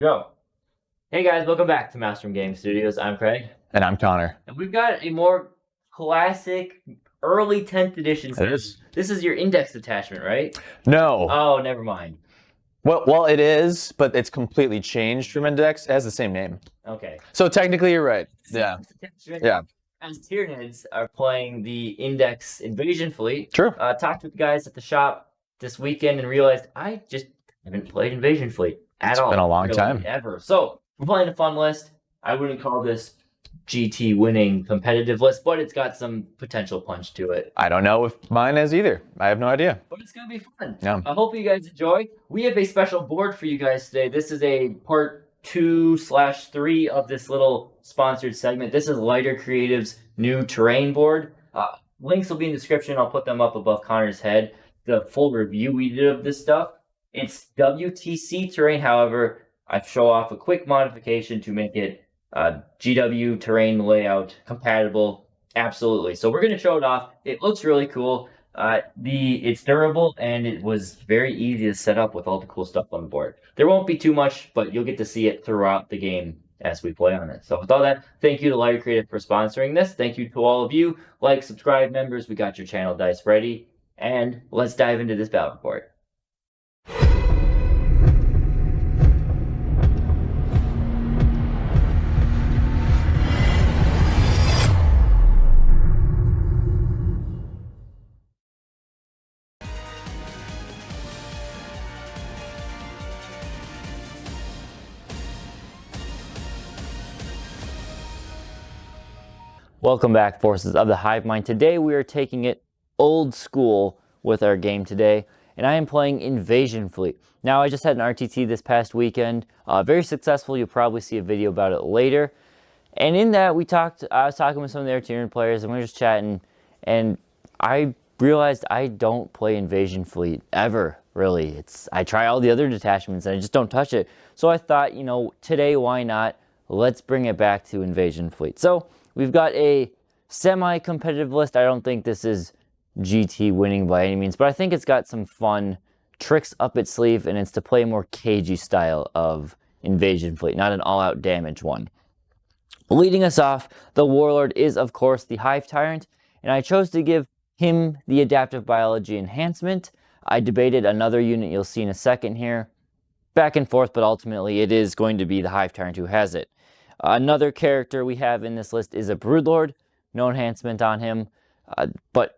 Go. Hey guys, welcome back to Maelstrom Game Studios. I'm Craig. And I'm Connor. And we've got a more classic early 10th edition. It is. This is your index detachment, right? No. Oh, never mind. Well, it is, but it's completely changed from Index. It has the same name. Okay. So technically you're right. Yeah. Yeah. As Tyranids are playing the Index Invasion Fleet. True. Talked with the guys at the shop this weekend and realized I just haven't played Invasion Fleet at all. It's been a long time. Ever. So we're playing a fun list. I wouldn't call this GT winning competitive list, but it's got some potential punch to it. I don't know if mine is either. I have no idea. But it's going to be fun. Yeah. I hope you guys enjoy. We have a special board for you guys today. This is a part 2/3 of this little sponsored segment. This is Lighter Creative's new terrain board. Links will be in the description. I'll put them up above Connor's head. The full review we did of this stuff. It's WTC terrain, however, I show off a quick modification to make it GW terrain layout compatible. Absolutely. So we're going to show it off. It looks really cool. It's durable and it was very easy to set up with all the cool stuff on the board. There won't be too much, but you'll get to see it throughout the game as we play on it. So with all that, thank you to Lighter Creative for sponsoring this. Thank you to all of you, like, subscribe members. We got your channel dice ready. And let's dive into this battle report. Welcome back, Forces of the Hive Mind. Today we are taking it old school with our game today, and I am playing Invasion Fleet. Now, I just had an RTT this past weekend, very successful. You'll probably see a video about it later. And in that, I was talking with some of their Tyranid players, and we were just chatting, and I realized I don't play Invasion Fleet ever, really. I try all the other detachments, and I just don't touch it. So I thought, you know, today, why not? Let's bring it back to Invasion Fleet. So we've got a semi-competitive list. I don't think this is GT winning by any means, but I think it's got some fun tricks up its sleeve, and it's to play a more cagey style of Invasion Fleet, not an all-out damage one. Leading us off, the Warlord is, of course, the Hive Tyrant, and I chose to give him the Adaptive Biology Enhancement. I debated another unit you'll see in a second here. Back and forth, but ultimately it is going to be the Hive Tyrant who has it. Another character we have in this list is a Broodlord. No enhancement on him, but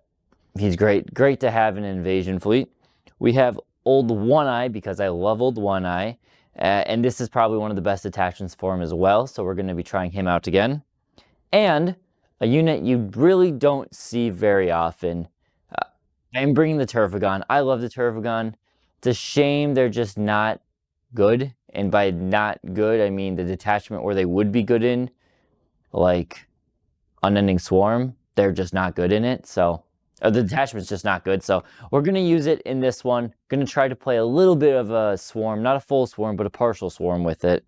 he's great to have in an Invasion Fleet. We have Old One Eye, because I love Old One Eye, and this is probably one of the best attachments for him as well, so we're going to be trying him out again. And a unit you really don't see very often, I'm bringing the Turfagon. I love the Turfagon. It's a shame they're just not good, and by not good, I mean the detachment where they would be good in, like Unending Swarm, they're just not good in it, so the detachment's just not good, so we're going to use it in this one. Going to try to play a little bit of a swarm, not a full swarm, but a partial swarm with it.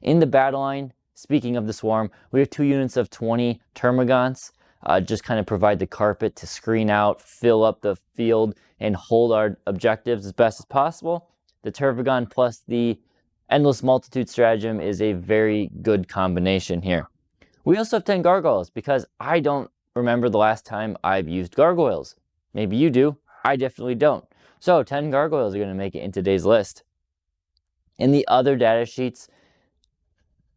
In the battle line, speaking of the swarm, we have 2 units of 20 Termagants, just kind of provide the carpet to screen out, fill up the field, and hold our objectives as best as possible. The Turfagon plus the Endless Multitude stratagem is a very good combination here. We also have 10 Gargoyles, because I don't remember the last time I've used Gargoyles. Maybe you do. I definitely don't. So 10 Gargoyles are going to make it in today's list. In the other data sheets,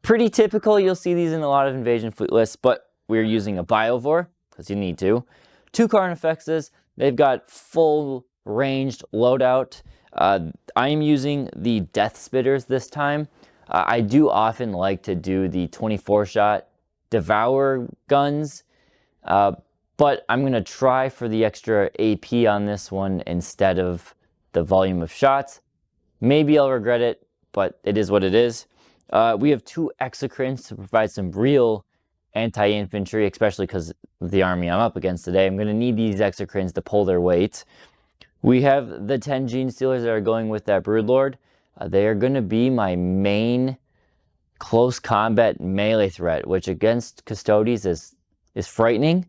pretty typical. You'll see these in a lot of Invasion Fleet lists, but we're using a Biovore, because you need to. 2 Carnifexes. They've got full ranged loadout. I am using the Death Spitters this time. I do often like to do the 24-shot Devour guns, but I'm going to try for the extra AP on this one instead of the volume of shots. Maybe I'll regret it, but it is what it is. We have 2 Exocrines to provide some real anti-infantry, especially because of the army I'm up against today. I'm going to need these Exocrines to pull their weight. We have the 10 Gene Stealers that are going with that Broodlord. They are going to be my main close combat melee threat, which against Custodes is frightening.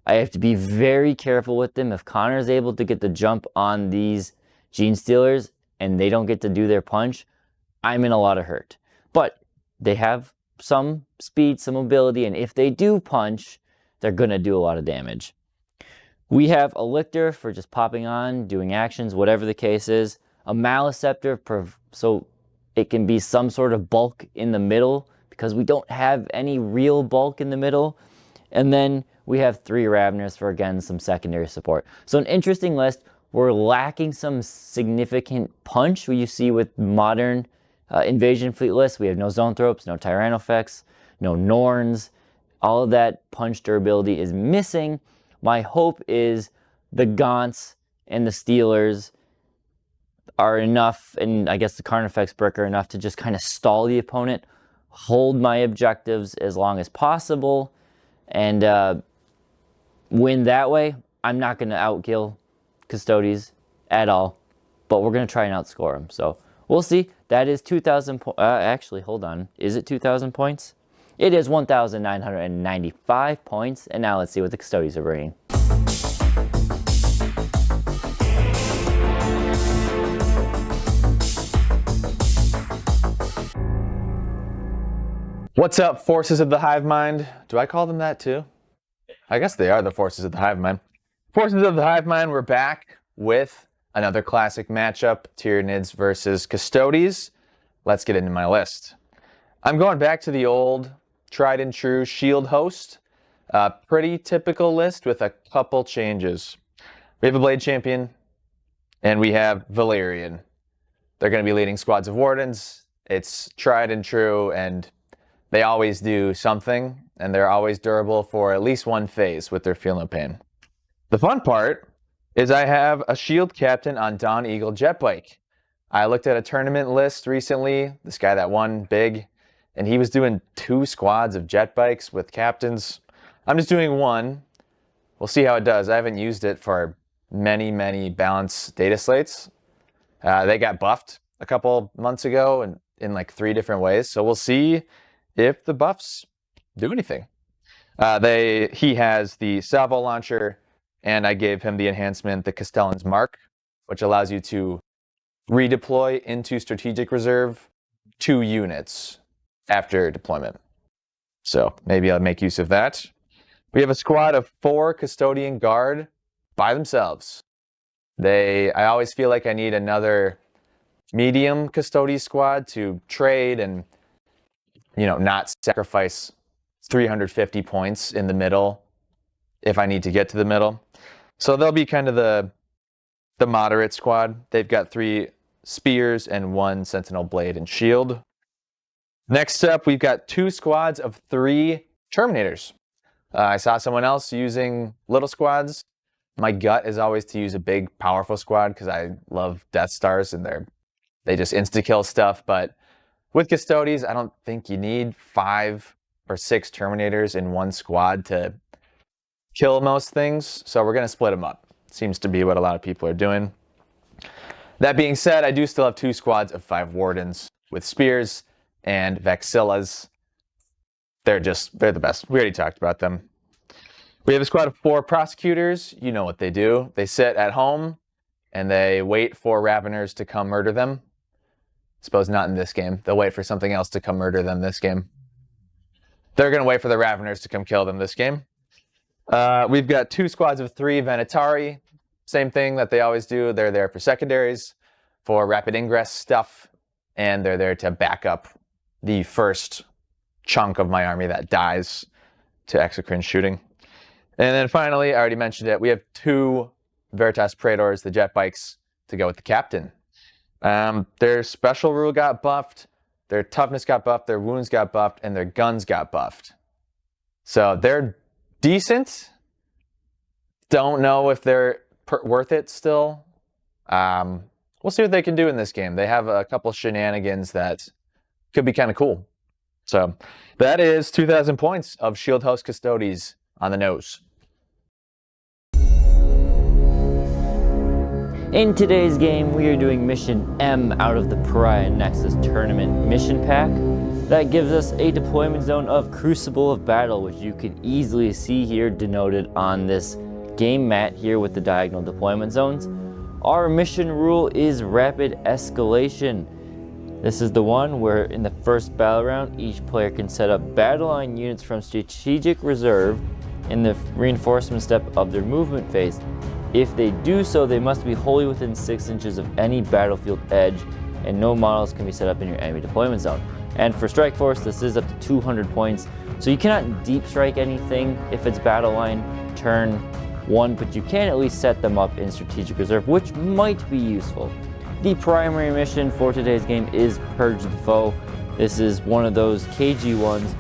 I have to be very careful with them. If Connor is able to get the jump on these Gene Stealers and they don't get to do their punch, I'm in a lot of hurt. but they have some speed, some mobility, and if they do punch, they're going to do a lot of damage. We have a Lictor for just popping on, doing actions, whatever the case is. A Maleceptor, so it can be some sort of bulk in the middle, because we don't have any real bulk in the middle. And then we have 3 Raveners for, again, some secondary support. So an interesting list. We're lacking some significant punch, what you see with modern invasion fleet lists. We have no Zoanthropes, no Tyrannofex, no Norns. All of that punch durability is missing. My hope is the Gaunts and the Steelers are enough, and I guess the Carnifex Brick are enough to just kind of stall the opponent, hold my objectives as long as possible, and win that way. I'm not going to outkill Custodes at all, but we're going to try and outscore them. So we'll see. That is 2,000 points. Actually, hold on. Is it 2,000 points? It is 1,995 points. And now let's see what the Custodes are bringing. What's up, Forces of the Hive Mind? Do I call them that too? I guess they are the Forces of the Hive Mind. Forces of the Hive Mind, we're back with another classic matchup, Tyranids versus Custodes. Let's get into my list. I'm going back to the old, tried and true Shield host. Pretty typical list with a couple changes. We have a Blade Champion, and we have Valerian. They're going to be leading squads of Wardens. It's tried and true, and they always do something, and they're always durable for at least one phase with their Feel No Pain. The fun part is I have a Shield captain on Dawn Eagle Jetbike. I looked at a tournament list recently, this guy that won big, and he was doing 2 squads of Jetbikes with captains. I'm just doing 1. We'll see how it does. I haven't used it for many balance data slates. They got buffed a couple months ago and in like 3 different ways, so we'll see if the buffs do anything. He has the salvo launcher, and I gave him the enhancement, the Castellan's Mark, which allows you to redeploy into strategic reserve 2 units after deployment. So maybe I'll make use of that. We have a squad of 4 Custodian Guard by themselves. I always feel like I need another medium Custodes squad to trade and, not sacrifice 350 points in the middle if I need to get to the middle. So they'll be kind of the moderate squad. They've got 3 spears and 1 sentinel blade and shield. Next up, we've got 2 squads of 3 Terminators. I saw someone else using little squads. My gut is always to use a big, powerful squad because I love Death Stars and they just insta-kill stuff. But with Custodes, I don't think you need 5 or 6 Terminators in one squad to kill most things. So we're going to split them up. Seems to be what a lot of people are doing. That being said, I do still have 2 squads of 5 Wardens with Spears and Vexillas. They're the best. We already talked about them. We have a squad of 4 Prosecutors. You know what they do. They sit at home and they wait for Raveners to come murder them. Suppose not in this game. They'll wait for something else to come murder them this game. They're going to wait for the Raveners to come kill them this game. We've got 2 squads of 3 Venatari. Same thing that they always do. They're there for secondaries, for rapid ingress stuff, and they're there to back up the first chunk of my army that dies to exocrine shooting. And then finally, I already mentioned it, we have 2 Veritas Praetors, the jet bikes, to go with the captain. Their special rule got buffed, their toughness got buffed, their wounds got buffed, and their guns got buffed. So they're decent. Don't know if they're worth it still. We'll see what they can do in this game. They have a couple shenanigans that could be kind of cool. So that is 2,000 points of Shield Host Custodes on the nose. In today's game, we are doing Mission M out of the Pariah Nexus Tournament Mission Pack. That gives us a deployment zone of Crucible of Battle, which you can easily see here denoted on this game mat here with the diagonal deployment zones. Our mission rule is Rapid Escalation. This is the one where in the first battle round, each player can set up battle line units from strategic reserve in the reinforcement step of their movement phase. If they do so, they must be wholly within 6 inches of any battlefield edge, and no models can be set up in your enemy deployment zone. And for Strike Force, this is up to 200 points, so you cannot deep strike anything if it's battle line turn 1, but you can at least set them up in strategic reserve, which might be useful. The primary mission for today's game is Purge the Foe. This is one of those KG ones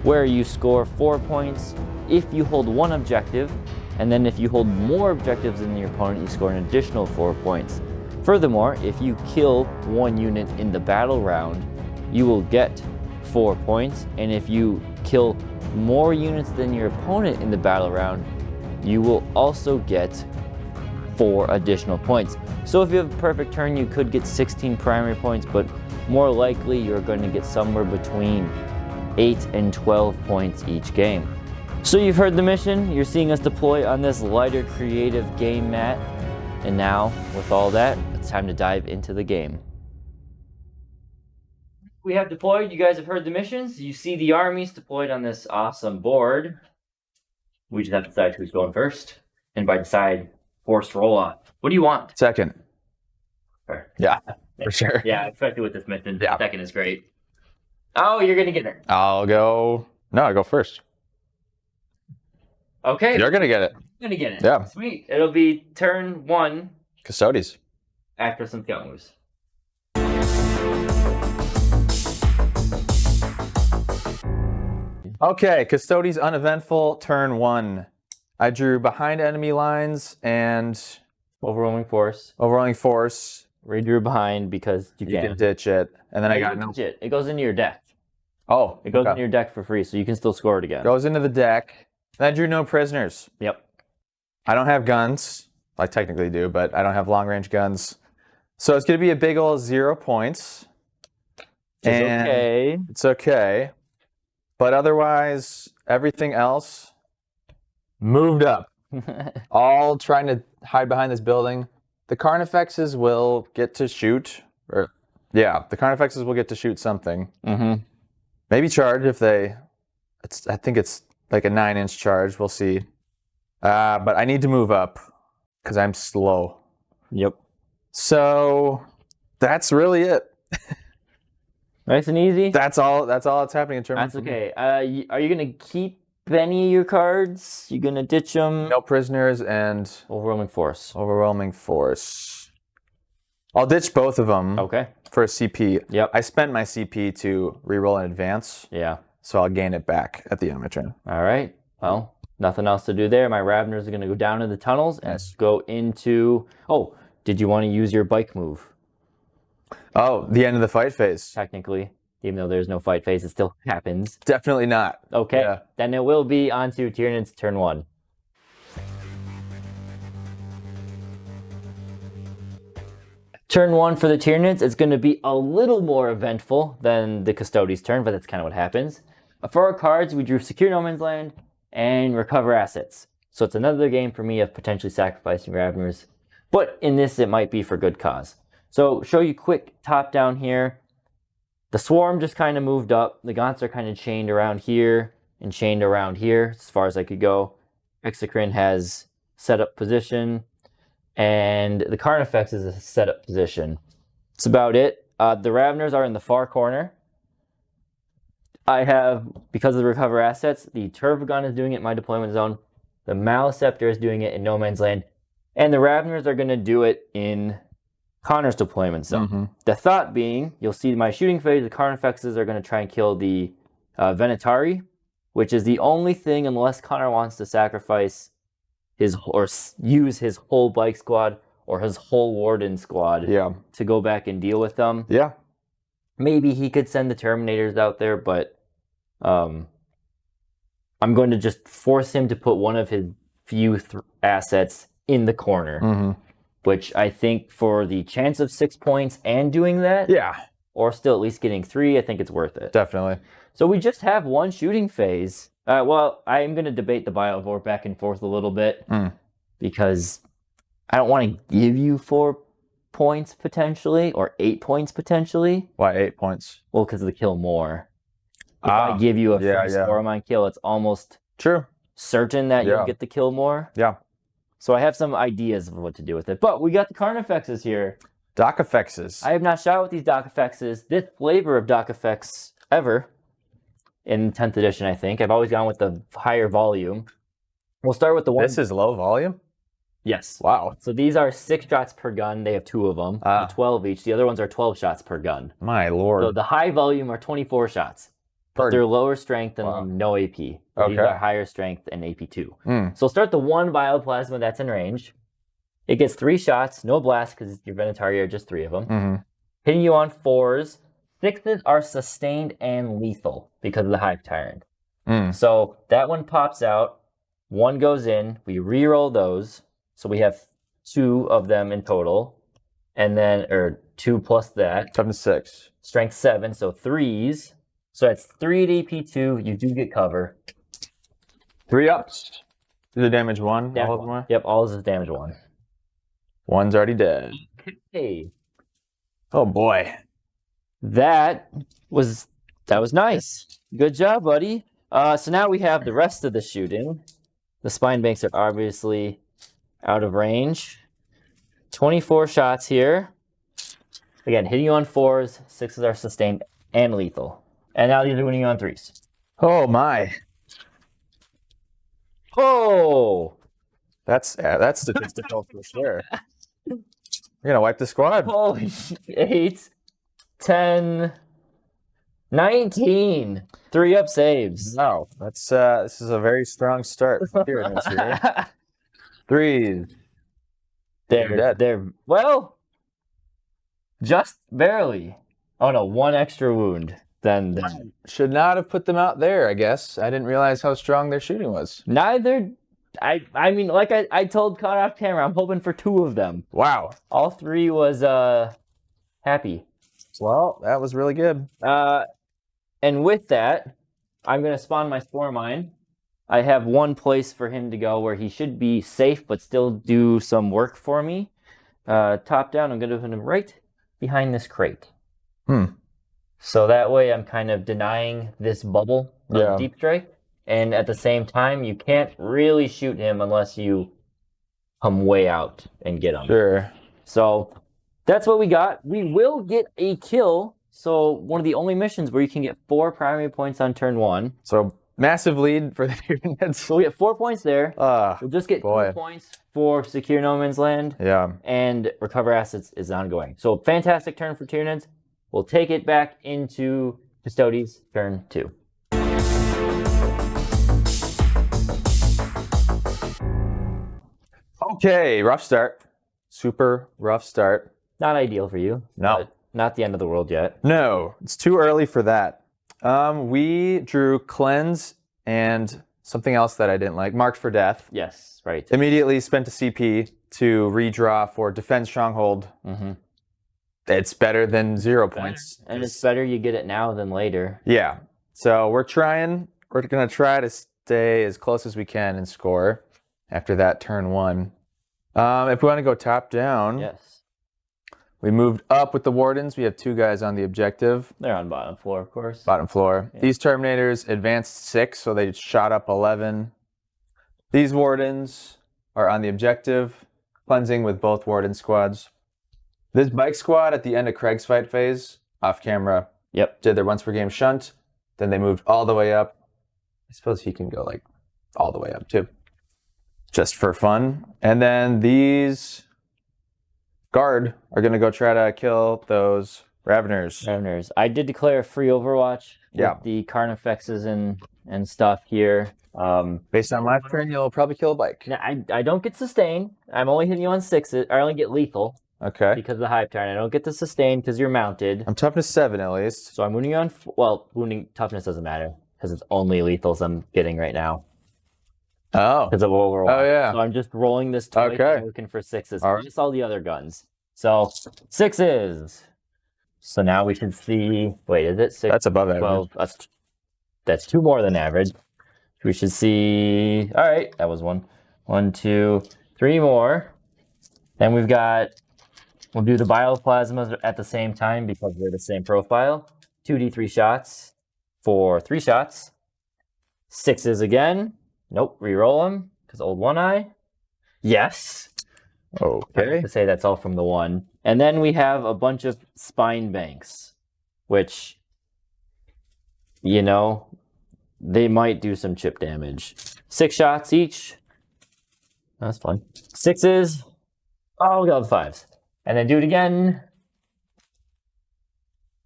where you score 4 points if you hold one objective, and then if you hold more objectives than your opponent, you score an additional 4 points. Furthermore, if you kill one unit in the battle round, you will get 4 points, and if you kill more units than your opponent in the battle round, you will also get 4 additional points. So if you have a perfect turn, you could get 16 primary points, but more likely you're going to get somewhere between 8 and 12 points each game. So you've heard the mission, you're seeing us deploy on this lighter creative game mat, and now with all that, it's time to dive into the game. We have deployed, you guys have heard the missions, you see the armies deployed on this awesome board. We just have to decide who's going first, and by decide, forced roll off. What do you want? Second. Fair. Yeah, for sure. Yeah, especially with this mission. Yeah. Second is great. Oh, you're gonna get it. I'll go first. Okay. You're gonna get it. I'm gonna get it. Yeah. Sweet. It'll be turn 1 Custodes. after some scout moves. Okay, Custodes uneventful, turn 1. I drew behind enemy lines and Overwhelming force. overwhelming force. Redrew behind because you You can. can ditch it, and then I got no. Legit. It goes into your deck. Oh, It goes okay. into your deck for free, so you can still score it again. Goes into the deck. Then I drew no prisoners. Yep. I don't have guns. I technically do, but I don't have long range guns. So it's gonna be a big ol' 0 points. It's And okay. It's okay. But otherwise, everything else moved up. All trying to hide behind this building. The Carnifexes will get to shoot. The Carnifexes will get to shoot something. Mm-hmm. Maybe charge if they... I think it's like a 9-inch charge. We'll see. But I need to move up because I'm slow. Yep. So that's really it. Nice and easy. That's all that's happening in terms That's okay. Are you gonna keep any of your cards? You gonna ditch them? No prisoners and Overwhelming force. overwhelming force. I'll ditch both of them Okay. for a CP. Yep. I spent my CP to reroll in advance, Yeah. so I'll gain it back at the end of my turn. All right. Well, nothing else to do there. My Raveners are gonna go down in the tunnels and Nice. go into. Oh, did you want to use your bike move? Oh, the end of the fight phase. Technically, even though there's no fight phase, it still happens. Definitely not. Okay. Yeah. Then it will be onto Tyranids turn 1. Turn 1 for the Tyranids, it's going to be a little more eventful than the Custodes turn, but that's kind of what happens. For our cards, we drew Secure No Man's Land and Recover Assets. So it's another game for me of potentially sacrificing Raveners, but in this it might be for good cause. So show you quick top down here. The Swarm just kind of moved up. The Gaunts are kind of chained around here and chained around here as far as I could go. Exocrine has set up position. And the Carnifex is a setup position. That's about it. The Raveners are in the far corner. I have, because of the Recover Assets, the Turbogun is doing it in my deployment zone. The Maleceptor is doing it in No Man's Land. And the Raveners are going to do it in Connor's deployment zone. Mm-hmm. The thought being, you'll see my shooting phase, the Carnifexes are going to try and kill the Venatari, which is the only thing, unless Connor wants to sacrifice use his whole bike squad or his whole warden squad to go back and deal with them. Yeah. Maybe he could send the Terminators out there, but I'm going to just force him to put one of his few assets in the corner, Mm-hmm. which I think for the chance of 6 points and doing that, Yeah. or still at least getting 3, I think it's worth it. Definitely. So we just have one shooting phase. Well, I'm going to debate the Biovore back and forth a little bit because I don't want to give you 4 points potentially, or 8 points potentially. Why 8 points? Well, because of the kill more. If I give you a free score on my kill, it's almost certain that you'll get the kill more. Yeah. So I have some ideas of what to do with it. But we got the Carnifexes here. Doc Effects. I have not shot with these Doc Effects. This flavor of Doc Effects ever in 10th edition, I think. I've always gone with the higher volume. We'll start with the one. This is low volume? Yes. Wow. So these are 6 shots per gun. They have 2 of them. 12 each. The other ones are 12 shots per gun. My lord. So the high volume are 24 shots. But they're lower strength and no AP. These are higher strength and AP2. So start the one bioplasma that's in range. It gets 3 shots, no blast because your Venatari are just 3 of them. Hitting you on 4s. 6s are sustained and lethal because of the Hive Tyrant. So that one pops out. 1 goes in. We re-roll those. So we have 2 of them in total. And then, or 2 plus that. Toughness 6. Strength 7, so 3s. So that's 3 at AP2. You do get cover. 3 ups. Do the damage 1? All of them? Yep, all is damage 1. 1's already dead. Hey. Oh boy. That was nice. Good job, buddy. So now we have the rest of the shooting. The spine banks are obviously out of range. 24 shots here. Again, hitting you on 4s. 6s are sustained and lethal. And now these are winning you on 3s. Oh my. Oh! That's statistical for sure. You're gonna wipe the squad. Holy 8, 10, 19. 3 up saves. No, that's this is a very strong start here in this year. 3s. They're well, just barely. Oh no, 1 extra wound. Then should not have put them out there, I guess. I didn't realize how strong their shooting was. Neither. I mean, like I told caught off camera, I'm hoping for 2 of them. Wow. All 3 was happy. Well, that was really good. And with that, I'm gonna spawn my Spore Mine. I have 1 place for him to go where he should be safe but still do some work for me. Top down, I'm gonna put him right behind this crate. So that way I'm kind of denying this bubble of Deep Strike. And at the same time, you can't really shoot him unless you come way out and get him. Sure. So that's what we got. We will get a kill. So one of the only missions where you can get 4 primary points on turn 1. So massive lead for the Tyranids. So we get 4 points there. We'll just get 2 points for secure no man's land. Yeah. And recover assets is ongoing. So fantastic turn for Tyranids. We'll take it back into Custodes, turn 2. Okay, rough start. Super rough start. Not ideal for you. No. Not the end of the world yet. No, it's too early for that. We drew Cleanse and something else that I didn't like. Marked for Death. Yes, right. Immediately spent a CP to redraw for Defend Stronghold. It's better than 0 points. And it's better you get it now than later. Yeah. So we're going to try to stay as close as we can and score after that turn 1. If we want to go top down. Yes. We moved up with the Wardens. We have 2 guys on the objective. They're on bottom floor, of course. Bottom floor. Yeah. These Terminators advanced 6, so they shot up 11. These Wardens are on the objective, cleansing with both Warden squads. This bike squad at the end of Craig's fight phase, off camera, did their once per game shunt. Then they moved all the way up. I suppose he can go like all the way up too, just for fun. And then these guard are going to go try to kill those Raveners. I did declare a free Overwatch with the Carnifexes and stuff here. Based on my turn, you'll probably kill a bike. Now, I don't get sustain. I'm only hitting you on 6s. I only get lethal. Okay. Because of the Hive Tyrant. I don't get the sustain because you're mounted. I'm toughness 7 at least. So I'm wounding you on... Well, wounding toughness doesn't matter because it's only lethals I'm getting right now. Oh. Because of Overwatch. Oh, yeah. So I'm just rolling this toy and looking for 6s. All right. Just all the other guns. So 6s. So now we should see... Wait, is it 6? That's above 12. Average. That's 2 more than average. We should see... All right. That was 1. 1, 2, 3 more. Then we've got We'll do the bioplasmas at the same time because they're the same profile. 2d3 shots for 3 shots. 6s again. Nope, reroll them because old one eye. Yes. I have Okay. to say that's all from the one. And then we have a bunch of spine banks, which, you know, they might do some chip damage. 6 shots each. That's fun. 6s. Oh, we got the 5s. And then do it again.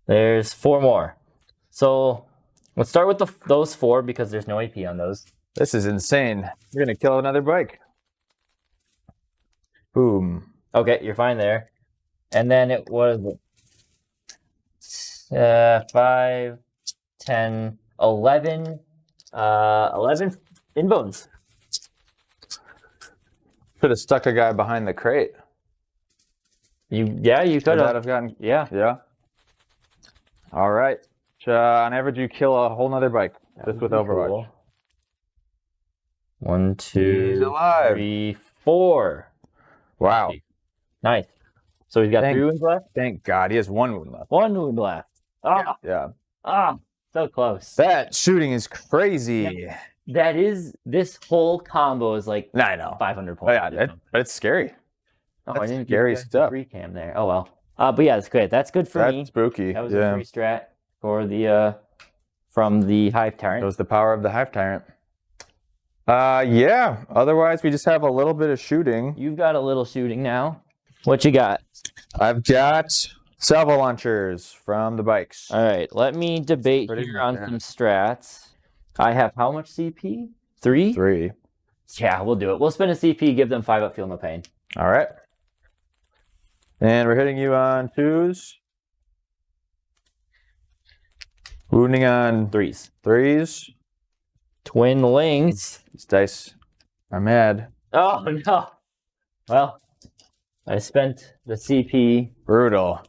There's 4 more. So let's start with those 4 because there's no AP on those. This is insane. We're going to kill another bike. Boom. Okay, you're fine there. And then it was 5, 10, 11. 11 in bones. Could have stuck a guy behind the crate. You could Would that have. have gotten... Yeah. Yeah. All right. On average, you kill a whole nother bike just with Overwatch. Cool. 1, He's 2, alive. 3, 4. Wow. Nice. So he's got Thank- 3 wounds left? Thank God. He has 1 wound left. 1 wound left. Ah, Yeah. so close. That shooting is crazy. That is, this whole combo is like I know. 500 Oh, points. yeah, but it's scary. Oh, That's I didn't scary give you guys stuff. the free cam there. Oh well. But yeah, that's good. That's good for That's me. spooky. That was yeah. a free strat for the from the Hive Tyrant. That was the power of the Hive Tyrant. Yeah. Otherwise, we just have a little bit of shooting. You've got a little shooting now. What you got? I've got salvo launchers from the bikes. All right, let me debate Pretty here much on there. some strats. I have how much CP? 3? 3. Yeah, we'll do it. We'll spend a CP, give them 5 up, feel no pain. All right. And we're hitting you on 2s. Wounding on 3s. 3s. Twin lings. These dice are mad. Oh no. Well, I spent the CP. Brutal.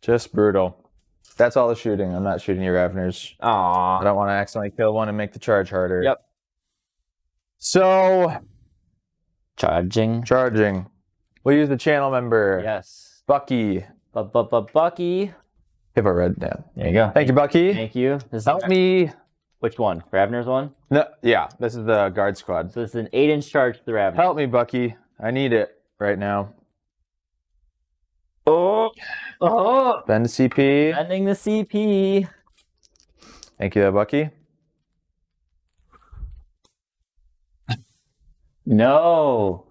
Just brutal. That's all the shooting. I'm not shooting your Raveners. I Aw. don't want to accidentally kill one and make the charge harder. Yep. So, Charging. charging. We'll use the channel member. Yes. Bucky. Bucky. Hippo Red. Yeah. There you go. Thank you, Bucky. Thank you. This is Help me. Which one? Ravener's one? No, yeah, this is the guard squad. So this is an 8-inch charge to the Ravener. Help me, Bucky. I need it right now. Oh! Bend the CP. Ending the CP. Thank you, Bucky. No.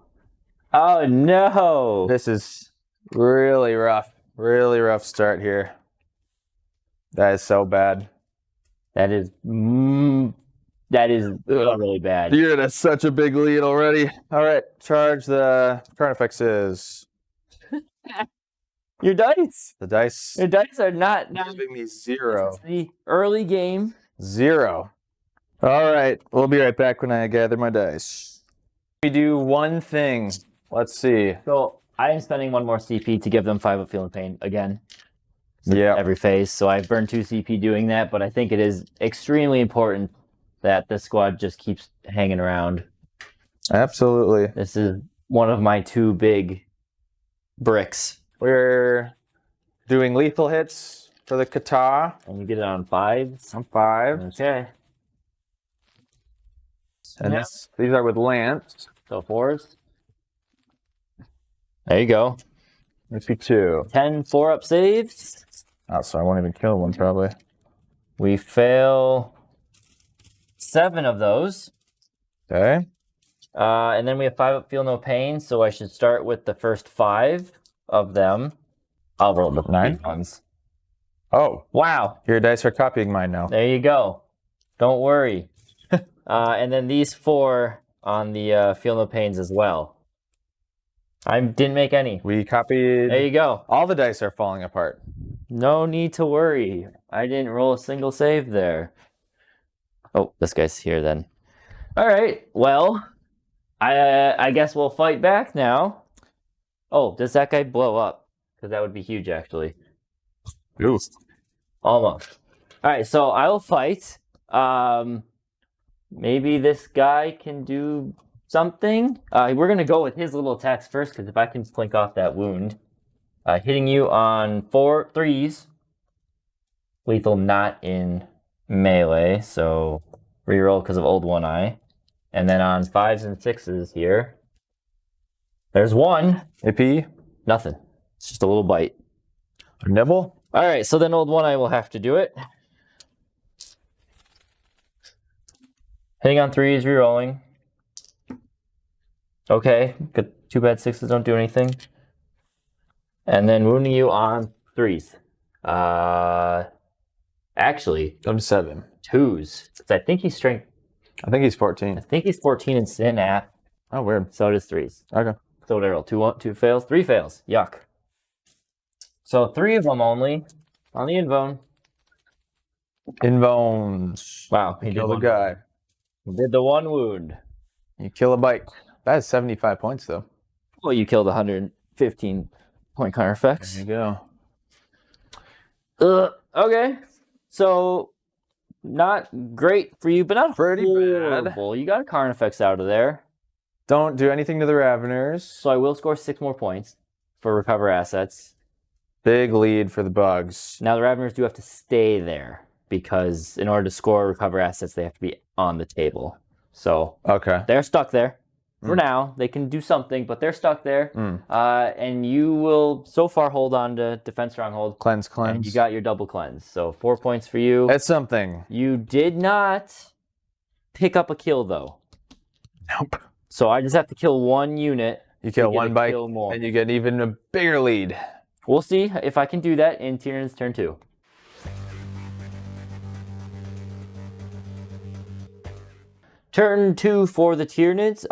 Oh no. This is really rough. Really rough start here. That is so bad. That is really bad. You're at such a big lead already. All right, charge the carnifexes. Your dice. The dice. Your dice are not Giving me 0. It's the early game. 0. All right, we'll be right back when I gather my dice. We do one thing. Let's see. So I am spending 1 more CP to give them 5 of feeling pain again. Yeah. Every phase. So I've burned 2 CP doing that, but I think it is extremely important that the squad just keeps hanging around. Absolutely. This is one of my 2 big bricks. We're doing lethal hits for the kata. And you get it on 5s. On 5. Okay. And Yeah. these are with lance. So 4s. There you go. Let's be 2. 10 4-up saves. Oh, so I won't even kill one probably. We fail 7 of those. Okay. And then we have 5-up feel no pain, so I should start with the first 5 of them. I'll roll the 9 big ones. Oh, Wow. your dice are copying mine now. There you go. Don't worry. And then these 4 on the feel no pains as well. I didn't make any. We copied. There you go. All the dice are falling apart. No need to worry. I didn't roll a single save there. Oh, this guy's here then. All right. Well, I guess we'll fight back now. Oh, does that guy blow up? Because that would be huge, actually. Ooh. Almost. All right, so I will fight. Maybe this guy can do something. We're going to go with his little attacks first, because if I can plink off that wound, Hitting you on 3s. Lethal not in melee, so reroll because of old one eye. And then on 5s and 6s here, there's 1. AP? Nothing. It's just a little bite. A nibble? All right, so then old one eye will have to do it. Hitting on 3s, rerolling. Okay, good. Too bad 6s don't do anything. And then wounding you on 3s. Actually, I'm 7. 2s. I think he's strength. I think he's 14. I think he's 14 in sin app. Oh, weird. So does 3s. Okay. So what did I roll? 2 fails, 3 fails. Yuck. So 3 of them only on the invone. Invones. Wow, He killed a guy. He did the 1 wound. You kill a bike. That is 75 points, though. Well, you killed 115 point counter effects. There you go. Okay. So, not great for you, but not pretty horrible. bad. You got a Carnifex out of there. Don't do anything to the Raveners. So I will score 6 more points for recover assets. Big lead for the bugs. Now the Raveners do have to stay there because in order to score recover assets, they have to be on the table. So okay, they're stuck there for now. They can do something, but they're stuck there. And you will so far hold on to Defense Stronghold. Cleanse. And you got your double cleanse. So 4 points for you. That's something. You did not pick up a kill though. Nope. So I just have to kill 1 unit. You kill 1 bike, and you get even a bigger lead. We'll see if I can do that in Tyranids turn 2. Turn 2 for the Tyranids.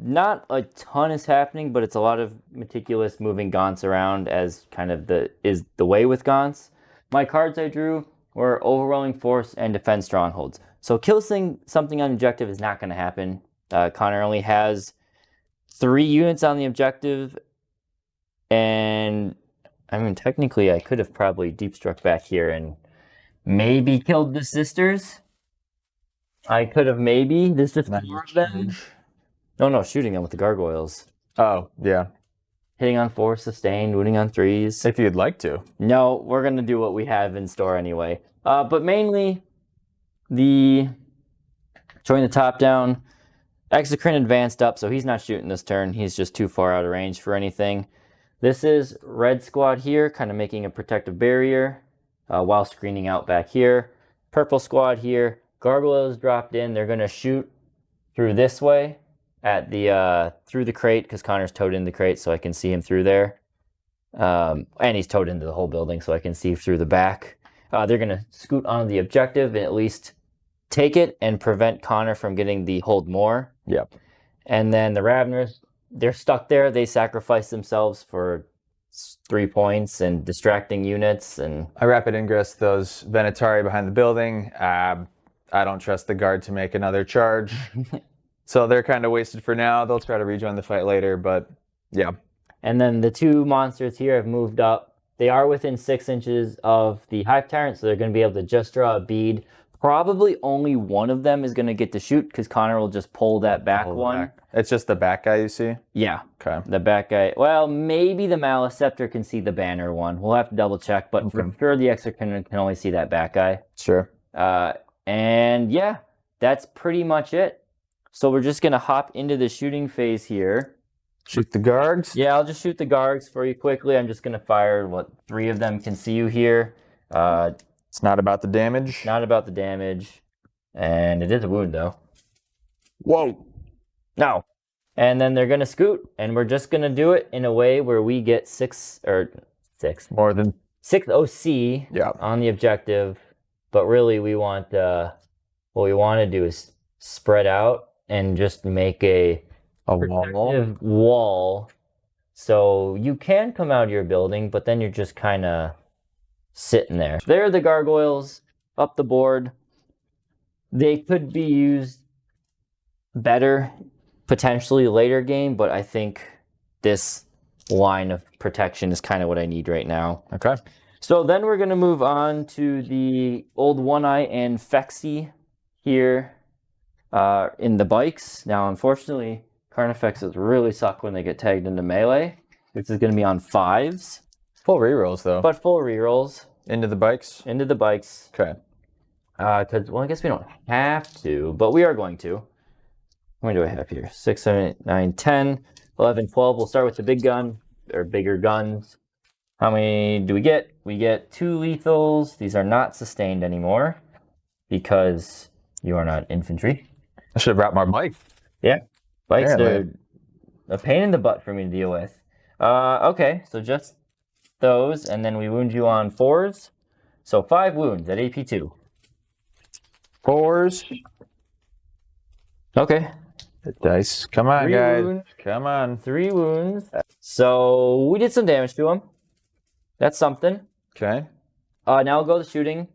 Not a ton is happening, but it's a lot of meticulous moving Gaunts around, as kind of the way with Gaunts. My cards I drew were Overwhelming Force and Defense Strongholds. So killing something on objective is not going to happen. Connor only has 3 units on the objective, and I mean, technically, I could have probably deep struck back here and maybe killed the sisters. I could have maybe. There's just 4 of them. No, shooting them with the gargoyles. Oh, yeah. Hitting on 4, sustained, wounding on 3s. If you'd like to. No, we're going to do what we have in store anyway. But mainly, showing the top down. Exocrine advanced up, so he's not shooting this turn. He's just too far out of range for anything. This is red squad here, kind of making a protective barrier while screening out back here. Purple squad here. Gargoyles dropped in. They're going to shoot through this way at the through the crate because Connor's towed in the crate, so I can see him through there. And he's towed into the whole building, so I can see through the back. They're going to scoot on the objective and at least take it and prevent Connor from getting the hold more. Yep. And then the Raveners, they're stuck there. They sacrifice themselves for 3 points and distracting units. And I rapid ingress those Venatari behind the building. I don't trust the guard to make another charge. So they're kind of wasted for now. They'll try to rejoin the fight later, but yeah. And then the 2 monsters here have moved up. They are within 6 inches of the Hive Tyrant, so they're going to be able to just draw a bead. Probably only one of them is going to get to shoot because Connor will just pull that back one. It's just the back guy you see? Yeah. Okay. The back guy. Well, maybe the Maleceptor can see the banner one. We'll have to double check, but for sure the Exocrine can only see that back guy. Sure. And yeah, that's pretty much it. So we're just going to hop into the shooting phase here. Shoot the guards? Yeah, I'll just shoot the guards for you quickly. I'm just going to fire, 3 of them can see you here. It's not about the damage? Not about the damage. And it is a wound, though. Whoa. No. And then they're going to scoot, and we're just going to do it in a way where we get 6. More than 6 OC on the objective. But really, we want, what we want to do is spread out and just make a protective wall. So you can come out of your building, but then you're just kind of sitting there. There are the gargoyles up the board. They could be used better potentially later game, but I think this line of protection is kind of what I need right now. Okay. So then we're going to move on to the old One Eye and Fexy here in the bikes. Now, unfortunately, Carnifexes really suck when they get tagged into melee. This is going to be on 5s. Full rerolls, though. but full rerolls Into the bikes? into the bikes. Okay. Because, well, I guess we don't have to, but we are going to. How many do I have here? 6, 7, 8, 9, 10, 11, 12. We'll start with the big gun, or bigger guns. How many do we get? We get 2 lethals. These are not sustained anymore because you are not infantry. I should have brought my bike. Yeah. Bikes are Apparently. a pain in the butt for me to deal with. Okay, so just those, and then we wound you on 4s. So 5 wounds at AP2. 4s. Okay. The dice. Come on, 3 guys. wounds. Come on. 3 wounds. So we did some damage to him. That's something. Okay. Now we'll go to shooting.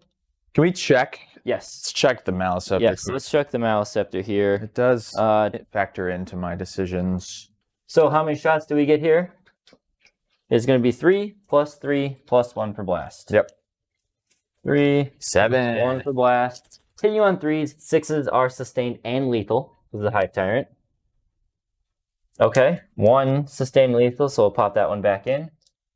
Can we check? Yes. Let's check the mouse up. Yes, let's check the Maelstrom here. It does Uh, factor into my decisions. So how many shots do we get here? It's going to be 3 plus 1 for blast. Yep. 3, 7. 1 for blast. Continue on 3s. 6s are sustained and lethal. This is a Hive Tyrant. Okay, 1 sustained lethal, so we'll pop that one back in.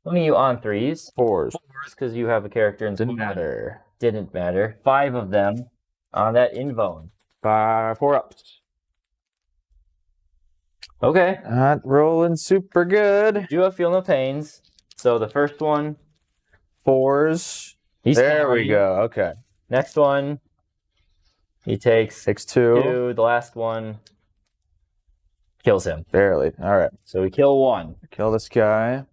Let me you on 3s. 4s. Because you have a character in Didn't matter. Didn't matter. 5 of them on that invone. 4 ups. Okay. Not rolling super good. Do have Feel No Pains. So the first one, 4s. he's There we fine. go. Okay. Next one, he takes 6, 2. 2. The last one kills him. Barely. All right. So we kill 1. Kill this guy.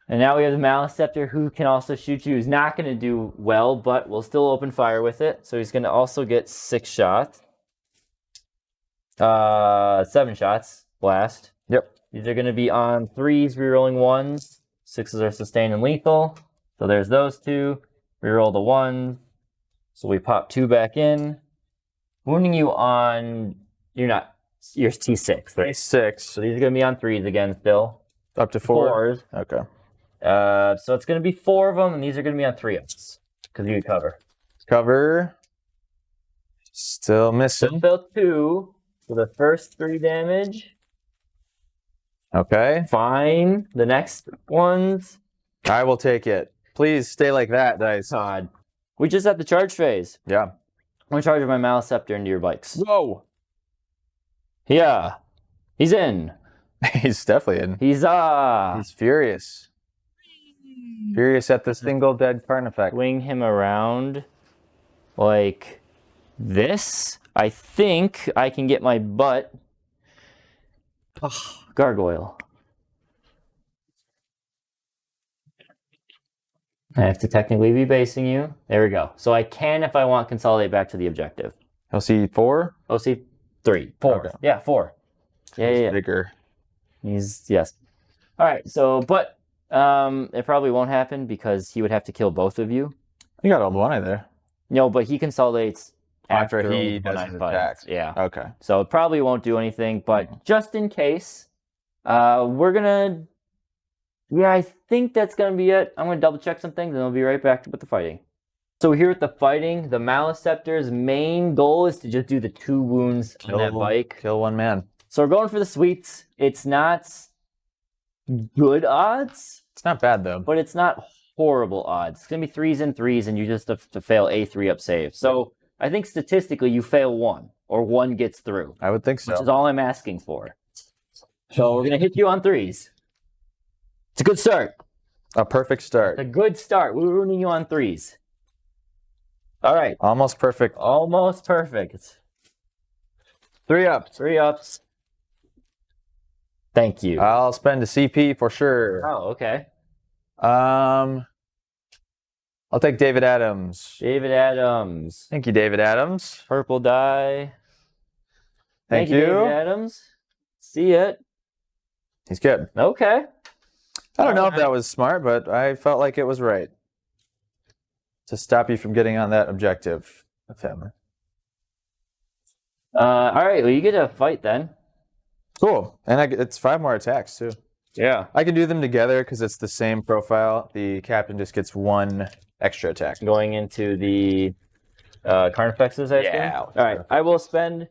And now we have the Maelstrom who can also shoot you. He's not going to do well, but we'll still open fire with it. So he's going to also get 6 shots. 7 shots. Blast. Yep. These are going to be on 3s, rerolling 1s. 6s are sustained and lethal. So there's those 2. Reroll the 1. So we pop 2 back in. Wounding you on... You're T6, right? 6. So these are going to be on 3s again still. Up to 4. 4s. Okay. So it's going to be 4 of them, and these are going to be on 3s. Because you cover. Cover. Still missing. Fill 2 for the first 3 damage. Okay. Fine. The next ones. I will take it. Please stay like that, dice. God. We just had the charge phase. Yeah. I'm going to charge my Maelstrom into your bikes. Whoa. Yeah. He's in. He's definitely in. He's furious. Furious at the single dead Carnifex. swing him around like this. I think I can get my butt. Ugh, gargoyle. I have to technically be basing you. There we go. So I can, if I want, consolidate back to the objective. LC 4? OC 3. 4. Okay. Yeah, 4. Yeah. Bigger. Yes. All right. So, but it probably won't happen because he would have to kill both of you. You got old one there. No, but he consolidates After after he when does I his fight. attack. Yeah. Okay. So it probably won't do anything, but just in case, we're gonna. Yeah, I think that's gonna be it. I'm gonna double check some things, and we'll be right back with the fighting. So here with the fighting, the Maelstrom's main goal is to just do the 2 wounds on that bike. Kill one man. So we're going for the sweeps. It's not good odds, It's not bad though. but it's not horrible odds. It's gonna be 3s and 3s, and you just have to fail a 3-up save. So I think statistically you fail 1, or 1 gets through, I would think so. which is all I'm asking for. So we're gonna hit you on 3s. It's a good start. A perfect start. A good start. We're ruining you on 3s. All right, Almost perfect. almost perfect. 3 ups. 3-ups. Thank you. I'll spend a CP for sure. Oh, okay. I'll take David Adams. David Adams. Thank you, David Adams. Purple die. Thank David you. Adams. See it. He's good. Okay. I don't know if that was smart, but I felt like it was right to stop you from getting on that objective with him. All right. Well, you get a fight then. Cool. And it's 5 more attacks, too. Yeah. I can do them together because it's the same profile. The captain just gets 1 extra attack. Going into the Carnifexes, I assume? Yeah. All right. I will spend.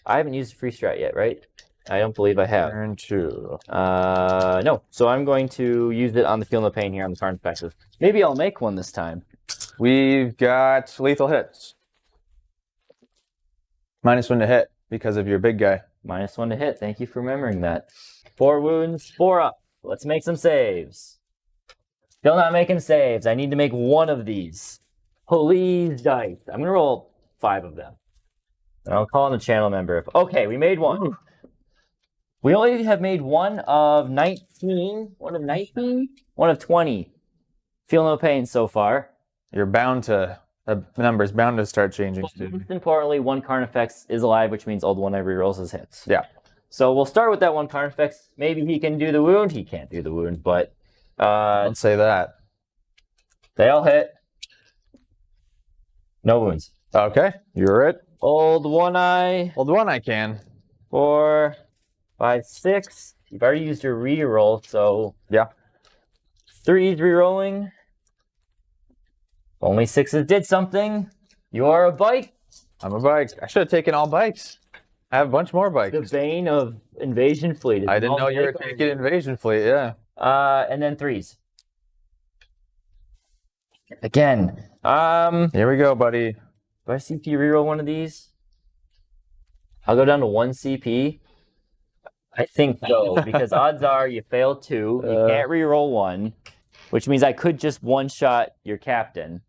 I haven't used a free strat yet, right? I don't believe I have. Turn 2. No. So I'm going to use it on the Feel No Pain here on the Carnifexes. Maybe I'll make one this time. We've got lethal hits. -1 to hit because of your big guy. -1 to hit. Thank you for remembering that. 4 wounds, 4 up. Let's make some saves. Still not making saves. I need to make one of these. Please, dice. I'm going to roll 5 of them. And I'll call in a channel member. Okay, we made one. Ooh. We only have made one of 19. One of 19? One of 20. Feel no pain so far. You're bound to... The number's bound to start changing. But most importantly, one Carnifex is alive, which means Old One every rolls his hits. Yeah. So we'll start with that one Carnifex. Maybe he can do the wound. He can't do the wound, but... Don't say that. They all hit. No wounds. Okay, you're it. Old One Eye. Old One Eye can. 4, 5, 6. You've already used your reroll, so... Yeah. 3's rerolling. Only 6s did something. You are a bike. I'm a bike. I should have taken all bikes. I have a bunch more bikes. The bane of Invasion Fleet. I didn't know you were taking Invasion Fleet, yeah. And then 3's. Again. Here we go, buddy. Do I CP reroll one of these? I'll go down to 1 CP. I think so, because odds are you fail 2. You can't reroll 1, which means I could just one-shot your captain.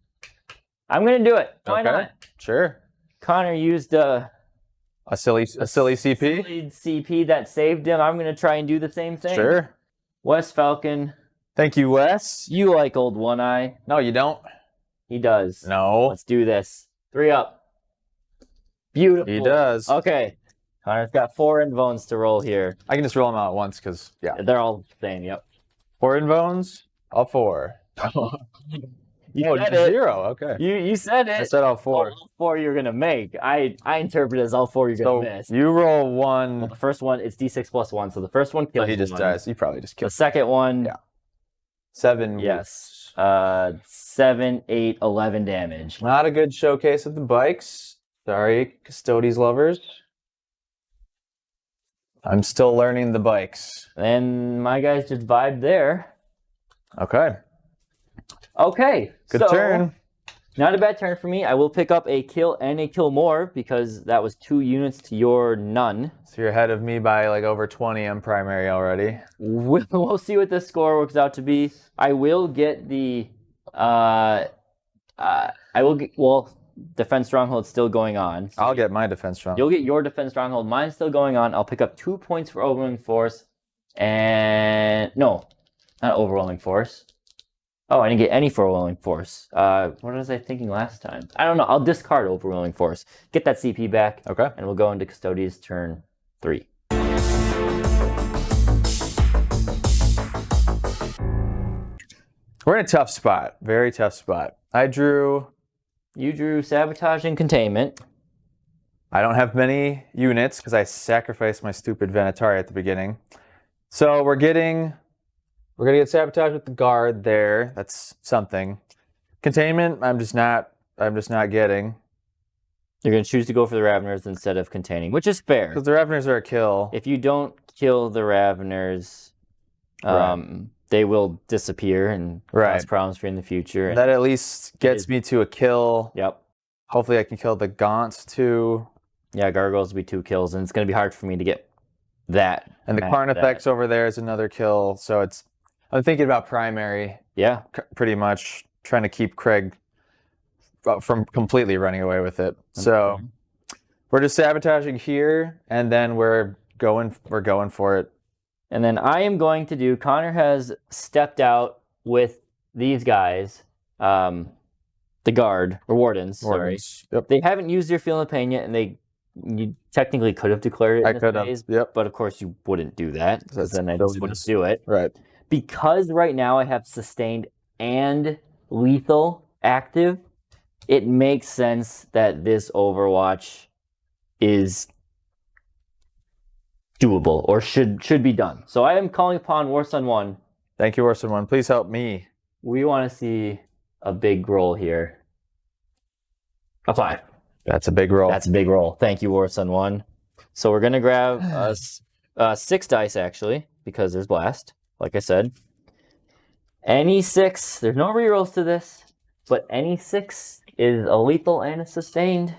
I'm going to do it. Why not? Sure. Connor used a silly CP? Silly CP that saved him. I'm going to try and do the same thing. Sure. Wes Falcon. Thank you, Wes. You like Old One Eye. No, you don't. He does. No. Let's do this. 3 up. Beautiful. He does. Okay. Connor's got 4 Invones to roll here. I can just roll them out at once because, yeah. They're all the same, yep. 4 Invones? All 4. You said just it. 0. Okay. You said it. I said all 4. All 4 you're going to make. I interpret it as all 4 you're going to miss. You roll 1. Well, the first one is D6 plus 1, so the first one kills he just one. dies. You probably just killed. The second one... Yeah. 7. Yes. 7, 8, 11 damage. Not a good showcase of the bikes. Sorry, Custodes lovers. I'm still learning the bikes. And my guys just vibed there. Okay. Okay. Good turn. Not a bad turn for me. I will pick up a kill and a kill more because that was 2 units to your none. So you're ahead of me by like over 20 on primary already. We'll see what this score works out to be. I will get the Defense Stronghold's still going on. So I'll get my Defense Stronghold. You'll get your Defense Stronghold. Mine's still going on. I'll pick up 2 points for Overwhelming Force. And no, not Overwhelming Force. Oh, I didn't get any for Overwhelming Force. What was I thinking last time? I don't know. I'll discard Overwhelming Force. Get that CP back. Okay. And we'll go into Custodes turn 3. We're in a tough spot. Very tough spot. You drew Sabotage and Containment. I don't have many units because I sacrificed my stupid Venatari at the beginning. So we're gonna get Sabotage with the guard there. That's something. Containment, I'm just not getting. You're going to choose to go for the Raveners instead of containing, which is fair. Because the Raveners are a kill. If you don't kill the Raveners, they will disappear and cause problems for you in the future. That at least gets me to a kill. Yep. Hopefully I can kill the Gaunts too. Yeah, Gargoyles will be 2 kills, and it's going to be hard for me to get that. And the Carnifex over there is another kill, so I'm thinking about primary. Yeah. Pretty much trying to keep Craig from completely running away with it. So we're just sabotaging here, and then we're going for it. And then I am going to do, Connor has stepped out with these guys, the guard, or wardens, sorry. Yep. They haven't used their Feel No Pain yet, and you technically could have declared it in this phase, but of course you wouldn't do that, because then I wouldn't do it. Right. Because right now I have Sustained and Lethal active, it makes sense that this Overwatch is doable, or should be done. So I am calling upon Warsun 1. Thank you, Warsun 1. Please help me. We want to see a big roll here. A 5. That's a big roll. That's a big roll. Thank you, Warsun 1. So we're going to grab us 6 dice, actually, because there's blast, like I said. Any 6, there's no rerolls to this, but any 6 is a lethal and a sustained.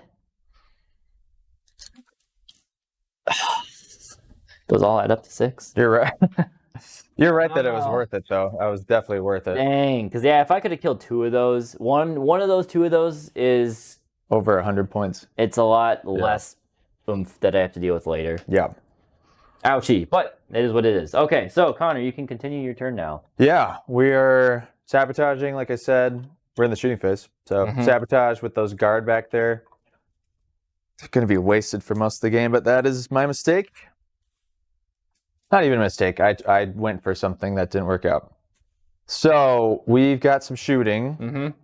Those all add up to 6. You're right. You're right that it was worth it, though. I was definitely worth it. Dang, because yeah, if I could have killed 2 of those, one of those, 2 of those is over 100 points. It's a lot less oomph that I have to deal with later. Yeah. Ouchie, but it is what it is. Okay, so Connor, you can continue your turn now. Yeah, we are sabotaging, like I said. We're in the shooting phase. So sabotage with those guard back there. It's going to be wasted for most of the game, but that is my mistake. Not even a mistake. I went for something that didn't work out. So we've got some shooting.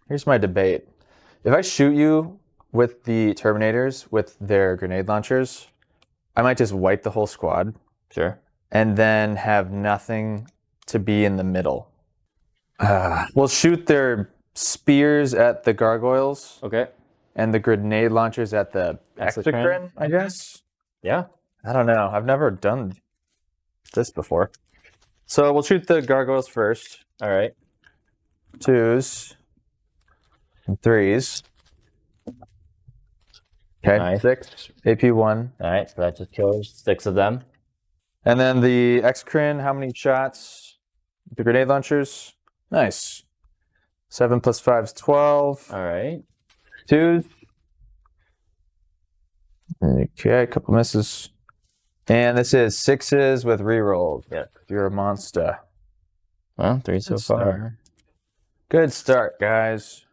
Here's my debate. If I shoot you with the Terminators with their grenade launchers, I might just wipe the whole squad. Sure. And then have nothing to be in the middle. We'll shoot their spears at the gargoyles. Okay. And the grenade launchers at the Exocrine, I guess. Yeah. I don't know. I've never done this before. So we'll shoot the gargoyles first. All right. 2s and 3s. Okay, Nice. 6, AP1. All right, so that just kills 6 of them. And then the Exocrine, how many shots? The grenade launchers. Nice. 7 plus 5 is 12. All right. 2s. Okay, a couple misses. And this is 6s with rerolls. Yeah. You're a monster. Well, 3 so far. Good start, guys.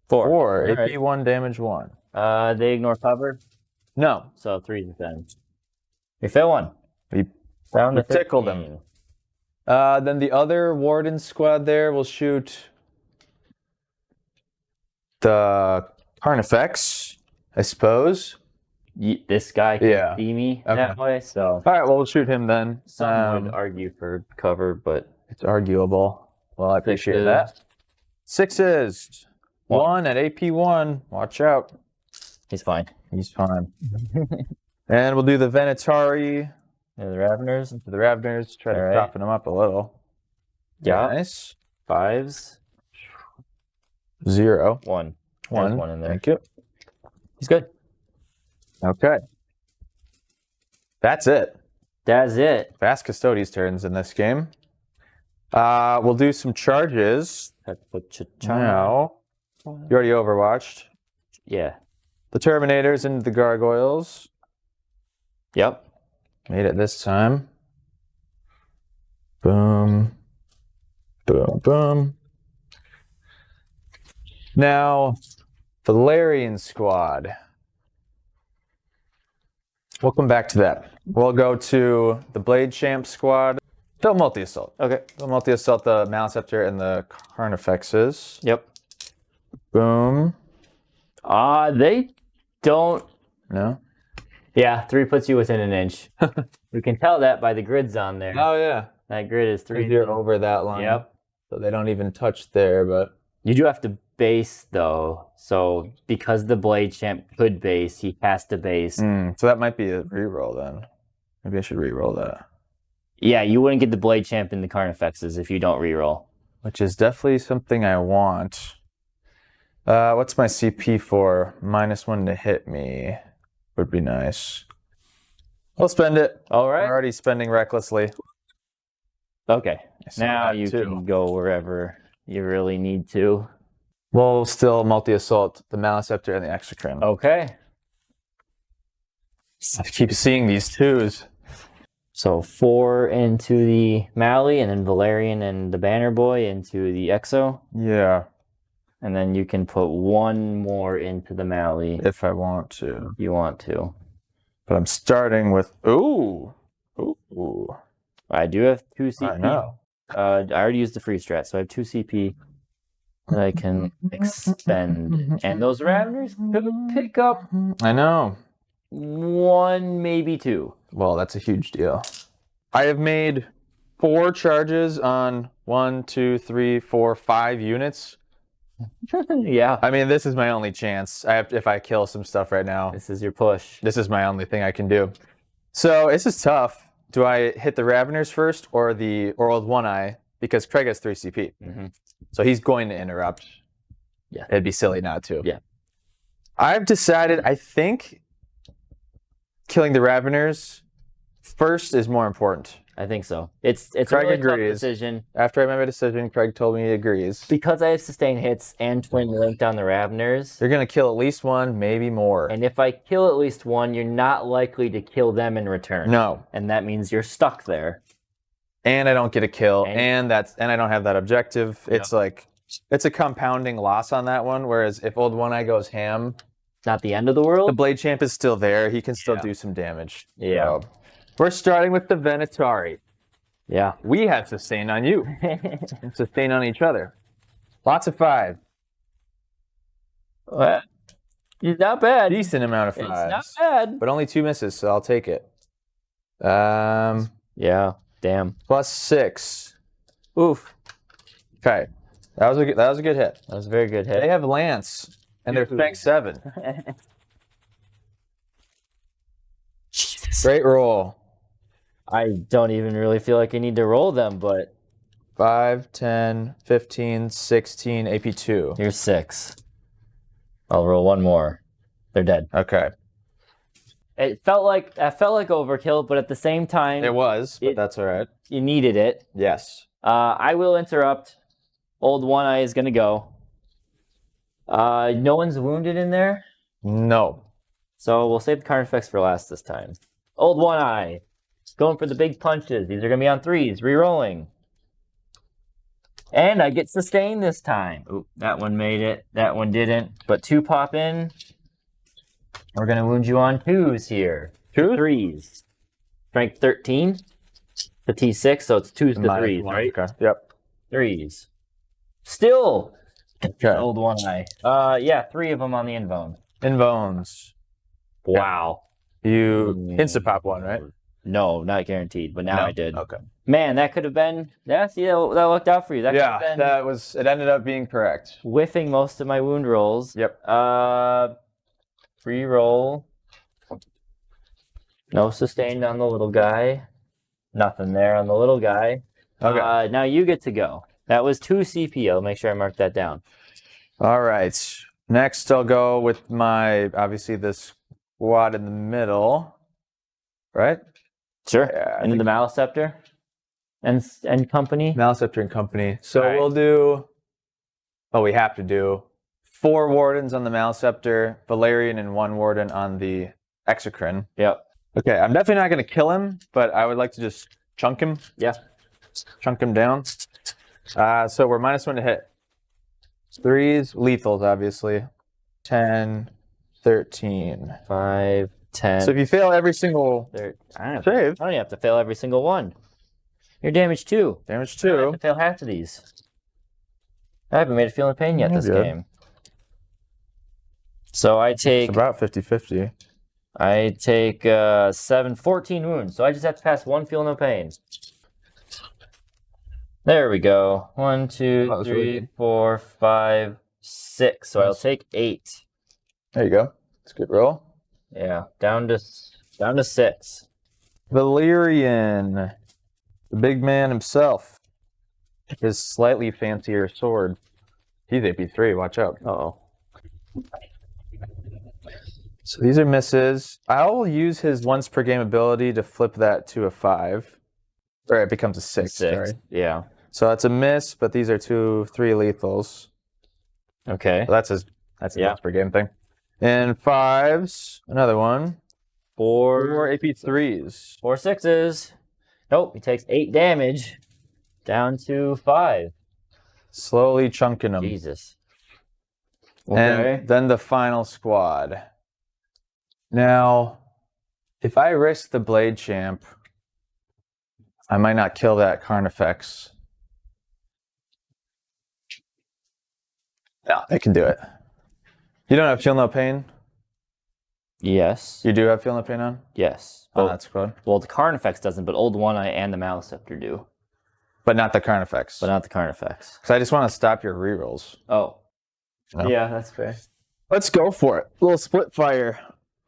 4. 4. All right. AP1 damage 1. They ignore cover, No. so 3 then. We fail 1. We Down to tickled 13. him. Then the other Warden squad there will shoot the Carnifex, I suppose. This guy can see me that way, so. All right, well, we'll shoot him then. Some would argue for cover, but it's arguable. Well, I appreciate that. 6s. 1 at AP1. Watch out. He's fine. He's fine. And we'll do the Venatari. Yeah, the Raveners. The Raveners. Try to soften them up a little. Yeah. Nice. 5s. 0. 1. One. There's 1 in there. Thank you. He's good. Okay. That's it. That's it. Fast Custodes turns in this game. We'll do some charges. Now, you already overwatched. Yeah. The Terminators and the Gargoyles. Yep. Made it this time. Boom. Boom, boom. Now, Valerian squad. We'll come back to that. We'll go to the Blade Champ squad. They'll multi-assault. Okay. They'll multi-assault the Maelstrom and the Carnifexes. Yep. Boom. They don't. No? Yeah, 3 puts you within an inch. We can tell that by the grids on there. Oh, yeah. That grid is 3. You're over that line. Yep. So they don't even touch there, but... You do have to base, though. So because the Blade Champ could base, he has to base. So that might be a reroll then. Maybe I should reroll that. Yeah, you wouldn't get the Blade Champ in the Carnifexes if you don't reroll. Which is definitely something I want. What's my CP for? -1 to hit me would be nice. I'll spend it. All right. I'm already spending recklessly. Okay. Now you can go wherever you really need to. We'll still multi-assault the Maelstrom and the Exocrine. Okay. I keep seeing these 2s. So 4 into the Mally, and then Valerian and the Banner Boy into the Exo. Yeah. And then you can put 1 more into the Mally. If I want to. If you want to. But I'm starting with... Ooh. Ooh. I do have 2 CP. I know. I already used the free strat, so I have 2 CP that I can expend. And those Raveners could pick up... I know. 1, maybe 2. Well, that's a huge deal. I have made 4 charges on 1, 2, 3, 4, 5 units. Yeah. I mean, this is my only chance. If I kill some stuff right now. This is your push. This is my only thing I can do. So this is tough. Do I hit the Raveners first or the Old One Eye? Because Craig has 3 CP. Mm-hmm. So he's going to interrupt. Yeah. It'd be silly not to. Yeah. I've decided, I think killing the Raveners first is more important. I think so. It's Craig a really tough agrees. decision. After I made my decision, Craig told me he agrees. Because I have sustained hits and twin linked on the Raveners. You're going to kill at least one, maybe more. And if I kill at least one, you're not likely to kill them in return. No. And that means you're stuck there. And I don't get a kill, and I don't have that objective. Yep. It's like, it's a compounding loss on that one, whereas if Old One Eye goes ham, It's not the end of the world. the Blade Champ is still there. He can still do some damage. Yeah. So, we're starting with the Venatari. Yeah. We had sustain on you. And sustain on each other. Lots of 5. It's not bad. Decent amount of 5s. It's not bad. But only 2 misses, so I'll take it. Yeah. Damn. +6. Oof. Okay. That was a good hit. That was a very good hit. They have Lance, and they're Fang 7. Jesus. Great roll. I don't even really feel like I need to roll them, but 5, 10, 15, 16, AP2. here's 6. I'll roll one more. They're dead. Okay. It felt like overkill, but at the same time, It was, but that's all right. you needed it. Yes. I will interrupt. Old One Eye is gonna go. No one's wounded in there, No. so we'll save the Carnifex for last this time. Old One Eye, going for the big punches. These are gonna be on 3s, re-rolling. And I get sustained this time. Oop, that one made it. That one didn't. But 2 pop in. We're gonna wound you on 2s here. 2? 3s. Strength 13. The T6, so it's 2s to Minus 3s, 1. right? Okay. Yep. 3s. Still. Okay. Old One Eye. Yeah, 3 of them on the invone. Invones. Wow. You insta-pop one, right? No, not guaranteed, but now No. I did. Okay. Man, that could have been. Yeah, see, that worked out for you. That could have been it ended up being correct. whiffing most of my wound rolls. Yep. Free roll. No sustained on the little guy. Nothing there on the little guy. Okay. Now you get to go. That was 2 CP. I'll make sure I mark that down. All right. Next, I'll go with obviously this squad in the middle. Right? Sure. Yeah, And then the Maelstrom and company. Maelstrom and company. So All right. we'll do, we have to do 4 wardens on the Maelstrom, Valerian and 1 warden on the Exocrine. Yep. Okay, I'm definitely not going to kill him, but I would like to just chunk him. Yeah. Chunk him down. So we're -1 to hit. 3s, lethals, obviously. 10, 13. 5, 10. So if you fail every single I don't save, even have to fail every single one. You're damaged 2. damage I have 2. to fail half of these. I haven't made a feeling pain yet this Good. game. So I take It's about 50-50. 14 wounds. So I just have to pass 1 feel no pain. There we go. 1, 2, That was 3, really good. 4, 5, 6. So I'll Nice. take 8. There you go. It's a good roll. Yeah, down to 6. Valerian, the big man himself. His slightly fancier sword. He's AP3, watch out. Uh-oh. So these are misses. I'll use his once per game ability to flip that to a 5. Or it becomes a 6. 6. Sorry. Yeah. So that's a miss, but these are 2, 3 lethals. Okay. So that's a Yeah. once per game thing. And 5s, another one. 4 AP3s. 4 6s. Nope, he takes 8 damage. Down to 5. Slowly chunking them. Jesus. Okay. And then the final squad. Now, if I risk the Blade Champ, I might not kill that Carnifex. No, I can do it. You don't have Feel No Pain? Yes. You do have Feel No Pain on? Yes. On that squad? Well, the Carnifex doesn't, but Old One Eye and the Maelstrom do. But not the Carnifex. But not the Carnifex. Because I just want to stop your rerolls. Oh. No. Yeah, that's fair. Let's go for it. A little split fire.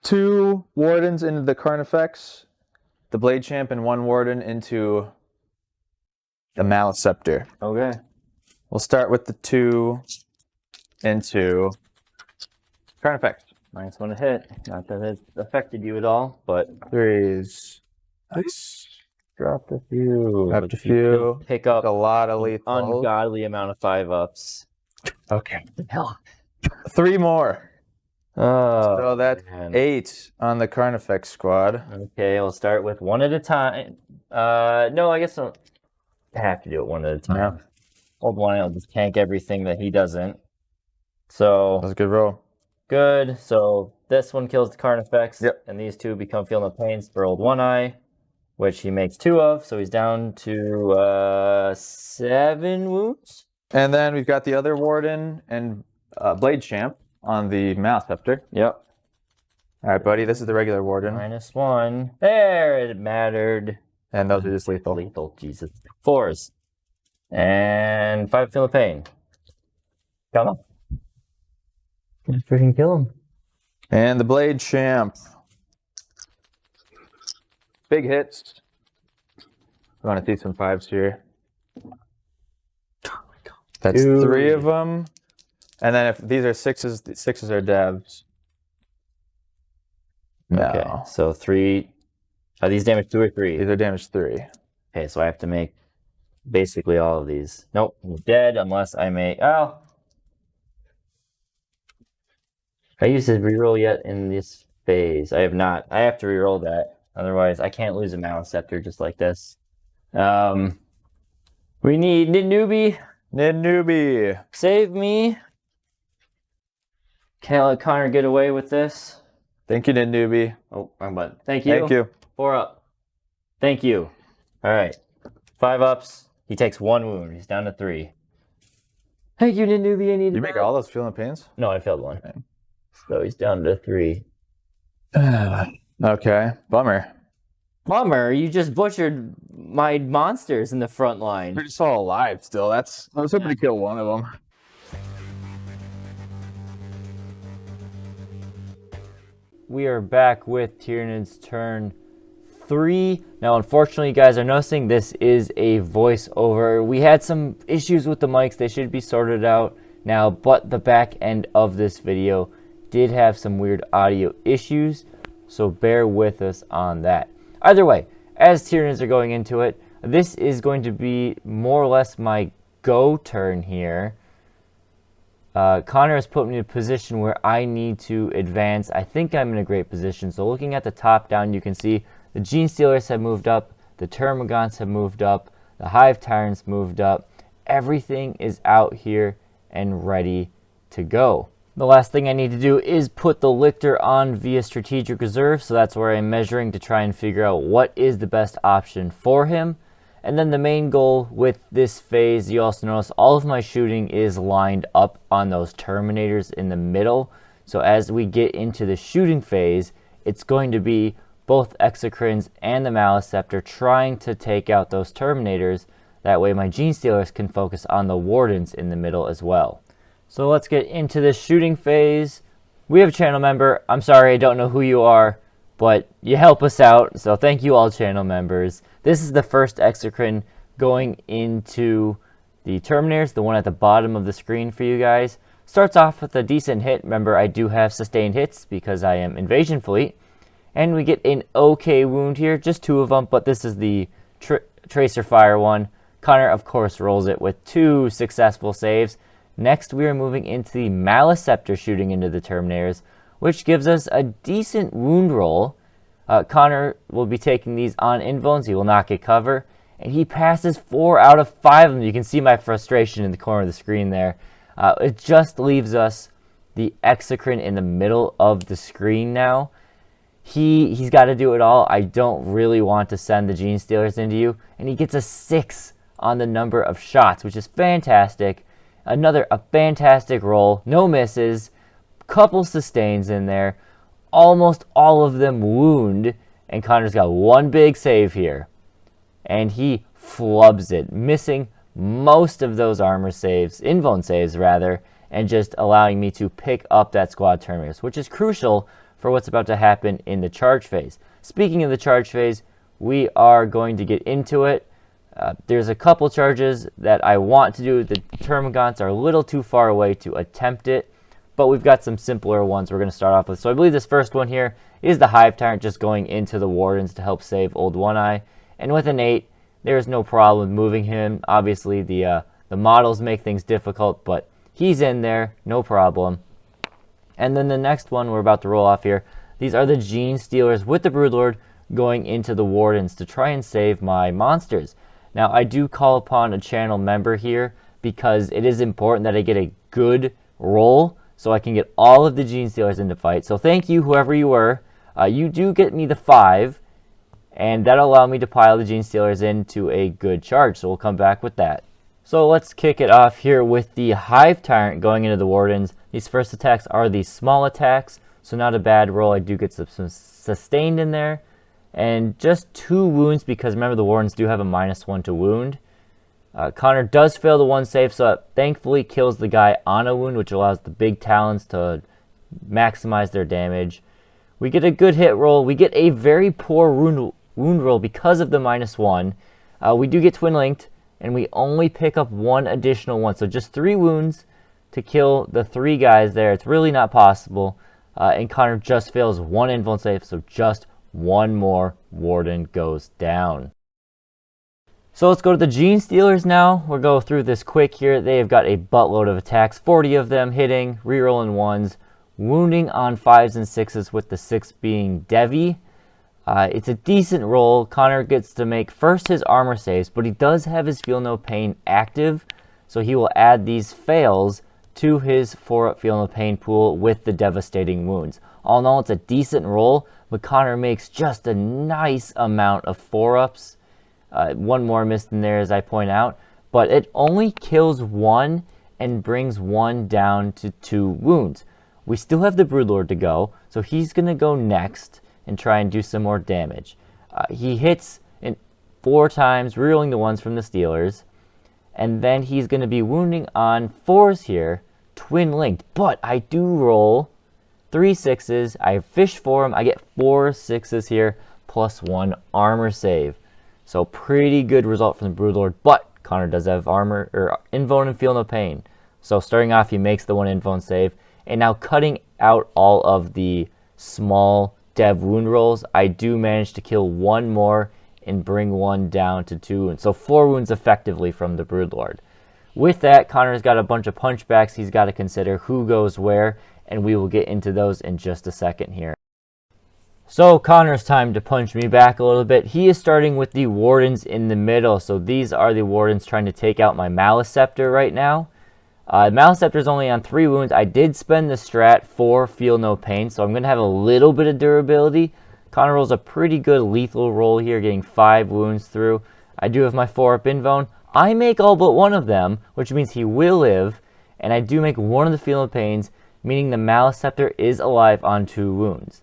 2 wardens into the Carnifex. the Blade Champ and 1 Warden into the Maelstrom. Okay. We'll start with the 2 into current effect. -1 to hit. Not that it affected you at all, but 3s. Nice. dropped a few. Dropped a But you still few. pick up a lot of an lethal. ungodly amount of 5-ups. Okay. Hell. 3 more. Oh, So that's man. 8 on the current effect squad. Okay, we'll start with 1 at a time. No, I guess I'll have to do it 1 at a time. Yeah. Old one, I'll just tank everything that he doesn't. So That was a good roll. good. So this one kills the current effects. Yep. And these 2 become Feel No Pains for Old One Eye, which he makes 2 of. So he's down to 7 wounds. And then we've got the other Warden and Blade Champ on the Maelstrom. Yep. All right, buddy, this is the regular Warden. -1. There, it mattered. And those are just lethal. Lethal, Jesus. 4s. And 5 Feel No Pain. Come on. Just freaking kill him. And the Blade Champ. Big hits. We want to see some 5s here. That's Dude. 3 of them. And then if these are 6s, the 6s are devs. No. Okay, so 3. Are these damage 2 or 3? These are damage 3. Okay, so I have to make basically all of these. Nope, he's dead unless I make. Oh! I used his reroll yet in this phase. I have not. I have to reroll that. Otherwise, I can't lose a Maelstrom just like this. We need Nidnooby. Nidnooby. Save me. Can't let Connor get away with this. Thank you, Nidnooby. Oh, wrong button. Thank you. Thank you. 4 up. Thank you. All right. 5 ups. He takes 1 wound. He's down to 3. Thank you, Nidnooby. I need You make all those feeling pains? No, I failed 1. So he's down to 3. Okay. Bummer. Bummer, you just butchered my monsters in the front line. They're just all alive still. I was hoping to kill one of them. We are back with Tyranids turn 3. Now, unfortunately, you guys are noticing this is a voiceover. We had some issues with the mics. They should be sorted out now, but the back end of this video did have some weird audio issues, so bear with us on that. Either way, as Tyranids are going into it, this is going to be more or less my go turn here. Connor has put me in a position where I need to advance. I think I'm in a great position. So looking at the top down, you can see the Gene Stealers have moved up, the Termagants have moved up, the Hive Tyrants moved up. Everything is out here and ready to go. The last thing I need to do is put the Lictor on via Strategic Reserve, so that's where I'm measuring to try and figure out what is the best option for him. And then the main goal with this phase, you also notice all of my shooting is lined up on those Terminators in the middle. So as we get into the shooting phase, it's going to be both Exocrines and the Maelstrom trying to take out those Terminators. That way my Gene Stealers can focus on the Wardens in the middle as well. So let's get into the shooting phase. We have a channel member. I'm sorry, I don't know who you are, but you help us out, so thank you all channel members. This is the first Exocrine going into the Terminators, the one at the bottom of the screen for you guys. Starts off with a decent hit. Remember, I do have sustained hits because I am Invasion Fleet. And we get an okay wound here, just 2 of them, but this is the Tracer Fire one. Connor, of course, rolls it with 2 successful saves. Next, we are moving into the Maelstrom shooting into the Terminators, which gives us a decent wound roll. Connor will be taking these on Invones. He will not get cover. And he passes 4 out of 5 of them. You can see my frustration in the corner of the screen there. It just leaves us the Exocrine in the middle of the screen now. He's got to do it all. I don't really want to send the Gene Stealers into you. And he gets a 6 on the number of shots, which is fantastic. A fantastic roll. No misses. Couple sustains in there. Almost all of them wound. And Connor's got 1 big save here. And he flubs it, missing most of those armor saves, Invone saves rather, and just allowing me to pick up that squad Terminators, which is crucial for what's about to happen in the charge phase. Speaking of the charge phase, we are going to get into it. There's a couple charges that I want to do. The Termagants are a little too far away to attempt it, but we've got some simpler ones we're going to start off with. So I believe this first one here is the Hive Tyrant just going into the Wardens to help save Old One-Eye. And with an 8, there's no problem moving him. Obviously, the models make things difficult, but he's in there, no problem. And then the next one we're about to roll off here, these are the Gene Stealers with the Broodlord going into the Wardens to try and save my monsters. Now, I do call upon a channel member here because it is important that I get a good roll so I can get all of the Gene Stealers into fight. So thank you, whoever you were. You do get me the 5, and that'll allow me to pile the Gene Stealers into a good charge. So we'll come back with that. So let's kick it off here with the Hive Tyrant going into the Wardens. These first attacks are the small attacks, so not a bad roll. I do get some sustained in there. And just 2 wounds because remember the Wardens do have a -1 to wound. Connor does fail the 1 save, so it thankfully kills the guy on a wound, which allows the big talons to maximize their damage. We get a good hit roll. We get a very poor wound roll because of the -1. We do get twin linked, and we only pick up 1 additional one. So just 3 wounds to kill the 3 guys there. It's really not possible. And Connor just fails 1 invuln save, so just 1 more Warden goes down. So let's go to the Gene Stealers now. We'll go through this quick here. They have got a buttload of attacks, 40 of them hitting, rerolling 1s, wounding on 5s and 6s with the 6 being Devi. It's a decent roll. Connor gets to make first his armor saves, but he does have his Feel No Pain active, so he will add these fails to his 4-up Feel No Pain pool with the devastating wounds. All in all, it's a decent roll, but Connor makes just a nice amount of 4-ups. 1 more missed in there, as I point out, but it only kills 1 and brings 1 down to 2 wounds. We still have the Broodlord to go, so he's going to go next and try and do some more damage. He hits 4 times, rerolling the 1s from the Stealers, and then he's going to be wounding on 4s here, twin linked, but I do roll 3 6s, I fish for him, I get 4 6s here, plus 1 armor save. So pretty good result from the Broodlord, but Connor does have armor, or invuln and Feel No Pain. So starting off, he makes the 1 invuln save, and now cutting out all of the small dev wound rolls, I do manage to kill 1 more and bring 1 down to 2 wounds. So 4 wounds effectively from the Broodlord. With that, Connor's got a bunch of punchbacks he's got to consider who goes where, and we will get into those in just a second here. So Connor's time to punch me back a little bit. He is starting with the Wardens in the middle. So these are the Wardens trying to take out my Maelstrom right now. Maelstrom is only on 3 wounds. I did spend the strat for Feel No Pain, so I'm going to have a little bit of durability. Connor rolls a pretty good lethal roll here, getting 5 wounds through. I do have my 4-up invuln. I make all but 1 of them, which means he will live, and I do make 1 of the Feel No Pains, meaning the Maelstrom is alive on 2 wounds.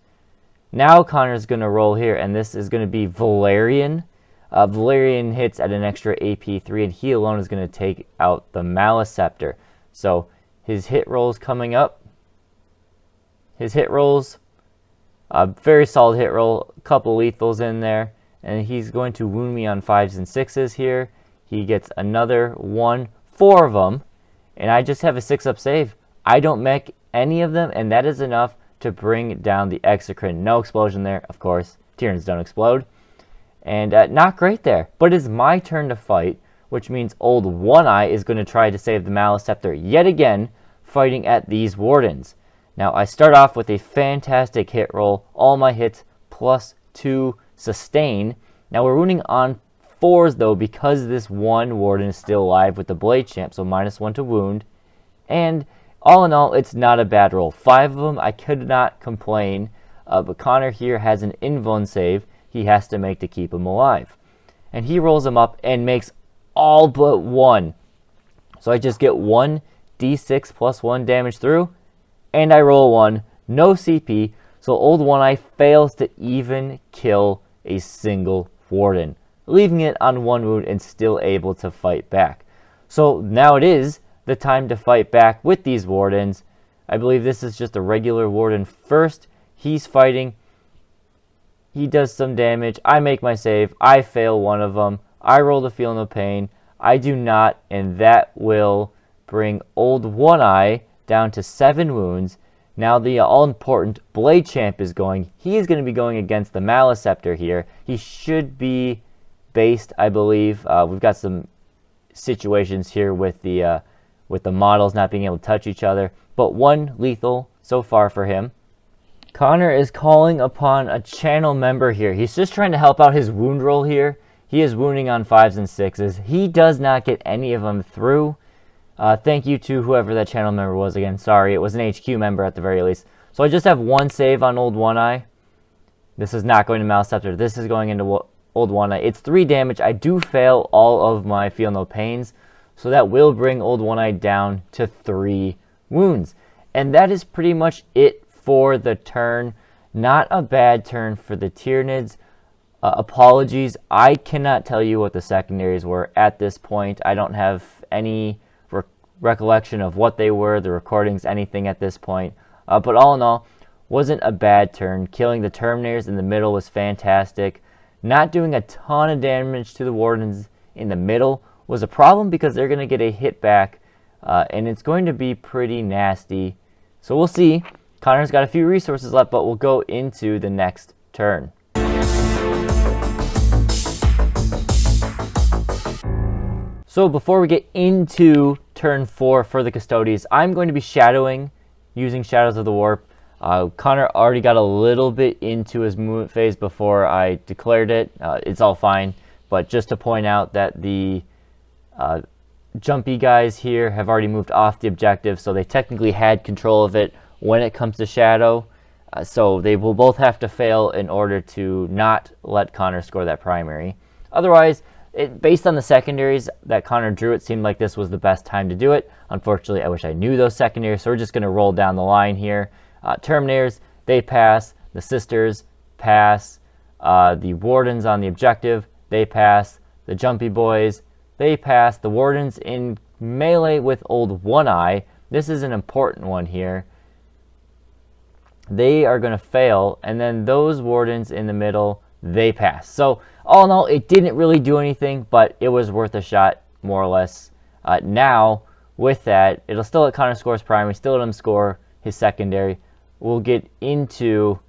Now Connor's going to roll here, and this is going to be Valerian. Valerian hits at an extra AP3, and he alone is going to take out the Maelstrom. So his hit rolls coming up. His hit rolls, a very solid hit roll, a couple lethals in there, and he's going to wound me on 5s and 6s here. He gets another 1, 4 of them, and I just have a 6-up save. I don't mech any of them, and that is enough to bring down the Exocrine. No explosion there, of course. Tyranids don't explode. And not great there. But it's my turn to fight, which means Old One-Eye is going to try to save the Maelstrom yet again, fighting at these Wardens. Now, I start off with a fantastic hit roll. All my hits plus 2 sustain. Now, we're wounding on 4s, though, because this 1 Warden is still alive with the Blade Champ, so -1 to wound. And all in all, it's not a bad roll. 5 of them, I could not complain. But Connor here has an invuln save he has to make to keep him alive. And he rolls him up and makes all but 1. So I just get 1 d6 plus 1 damage through, and I roll 1, no CP, so Old One-Eye fails to even kill a single Warden, leaving it on 1 wound and still able to fight back. So now it is the time to fight back with these Wardens. I believe this is just a regular Warden first. He's fighting. He does some damage. I make my save. I fail one of them. I roll the Feel No Pain. I do not, and that will bring Old One Eye down to 7 wounds. Now the all-important Blade Champ is going. He is going to be going against the Maleceptor here. He should be based, I believe. We've got some situations here with the models not being able to touch each other, but 1 lethal so far for him. Connor is calling upon a channel member here. He's just trying to help out his wound roll here. He is wounding on 5s and 6s. He does not get any of them through. Thank you to whoever that channel member was again. Sorry, it was an HQ member at the very least. So I just have 1 save on Old One Eye. This is not going to Maleceptor. This is going into Old One Eye. It's 3 damage. I do fail all of my Feel No Pains. So that will bring Old One Eye down to 3 wounds. And that is pretty much it for the turn. Not a bad turn for the Tyranids. Apologies, I cannot tell you what the secondaries were at this point. I don't have any recollection of what they were, the recordings, anything at this point. But all in all, wasn't a bad turn. Killing the Terminators in the middle was fantastic. Not doing a ton of damage to the Wardens in the middle was a problem because they're going to get a hit back, and it's going to be pretty nasty. So we'll see. Connor's got a few resources left, but we'll go into the next turn. So before we get into turn 4 for the Custodes, I'm going to be shadowing using Shadows of the Warp. Connor already got a little bit into his movement phase before I declared it. It's all fine, but just to point out that the jumpy guys here have already moved off the objective, so they technically had control of it when it comes to Shadow. So they will both have to fail in order to not let Connor score that primary. Otherwise, based on the secondaries that Connor drew, it seemed like this was the best time to do it. Unfortunately, I wish I knew those secondaries, so we're just going to roll down the line here. Terminators, they pass. The Sisters pass. The Wardens on the objective, they pass. The Jumpy Boys, they pass. The Wardens in melee with Old One Eye, this is an important one here. They are going to fail, and then those Wardens in the middle, they pass. So all in all, it didn't really do anything, but it was worth a shot, more or less. Now, with that, it'll still let Connor score his primary, still let him score his secondary. We'll get into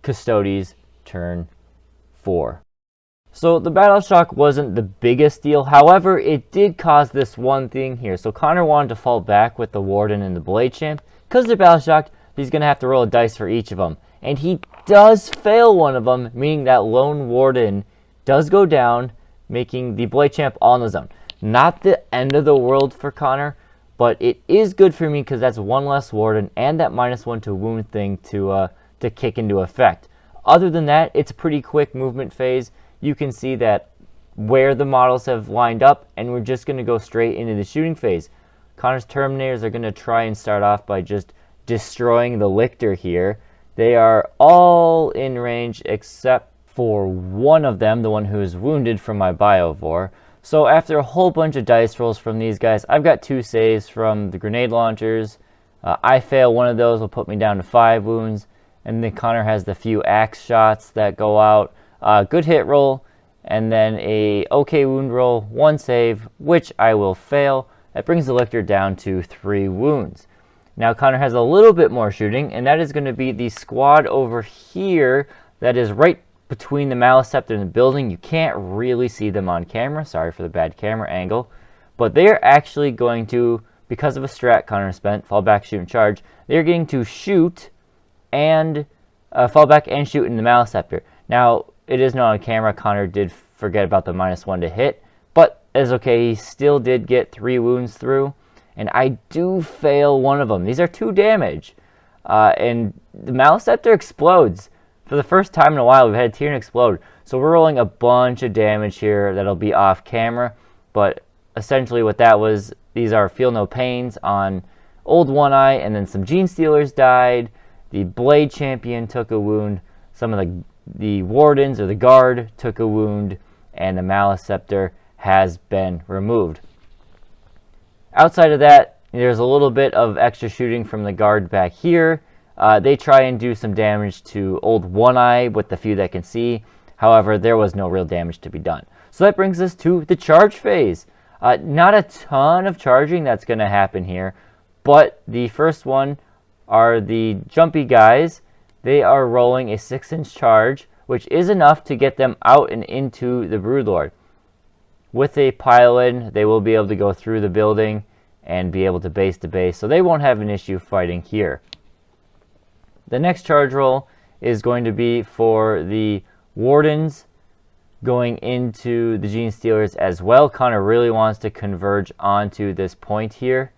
Custodes turn 4. So the Battle Shock wasn't the biggest deal. However, it did cause this one thing here. So Connor wanted to fall back with the Warden and the Blade Champ. Because they're Battle Shocked, he's going to have to roll a dice for each of them. And he does fail one of them, meaning that lone Warden does go down, making the Blade Champ on his own. Not the end of the world for Connor, but it is good for me because that's 1 less Warden and that -1 to wound thing to kick into effect. Other than that, it's a pretty quick movement phase. You can see that where the models have lined up, and we're just going to go straight into the shooting phase. Connor's Terminators are going to try and start off by just destroying the Lictor here. They are all in range except for one of them, the one who is wounded from my Biovore. So after a whole bunch of dice rolls from these guys, I've got 2 saves from the grenade launchers. I fail one of those, will put me down to 5 wounds. And then Connor has the few axe shots that go out. Good hit roll, and then a okay wound roll, 1 save, which I will fail. That brings the Lictor down to 3 wounds. Now Connor has a little bit more shooting, and that is going to be the squad over here that is right between the Maleceptor and the building. You can't really see them on camera. Sorry for the bad camera angle. But they're actually going to, because of a strat Connor spent, fall back, shoot, and charge, they're getting to shoot and fall back and shoot in the Maleceptor. Now, it is not on camera. Connor did forget about the -1 to hit, but it's okay. He still did get 3 wounds through, and I do fail one of them. These are 2 damage, and the Maleceptor explodes. For the first time in a while, we've had a Tyranid explode, so we're rolling a bunch of damage here that'll be off camera, but essentially what that was, these are Feel No Pains on Old One Eye, and then some Gene Stealers died. The Blade Champion took a wound. Some of the Wardens or the Guard took a wound, and the Maleceptor has been removed. Outside of that, there's a little bit of extra shooting from the Guard back here. They try and do some damage to old One Eye with the few that can see. However, there was no real damage to be done. So that brings us to the charge phase. Not a ton of charging that's going to happen here, but the first one are the jumpy guys. They are rolling a 6-inch charge, which is enough to get them out and into the Broodlord. With a pile-in, they will be able to go through the building and be able to base to base, so they won't have an issue fighting here. The next charge roll is going to be for the Wardens going into the Gene Stealers as well. Connor really wants to converge onto this point here.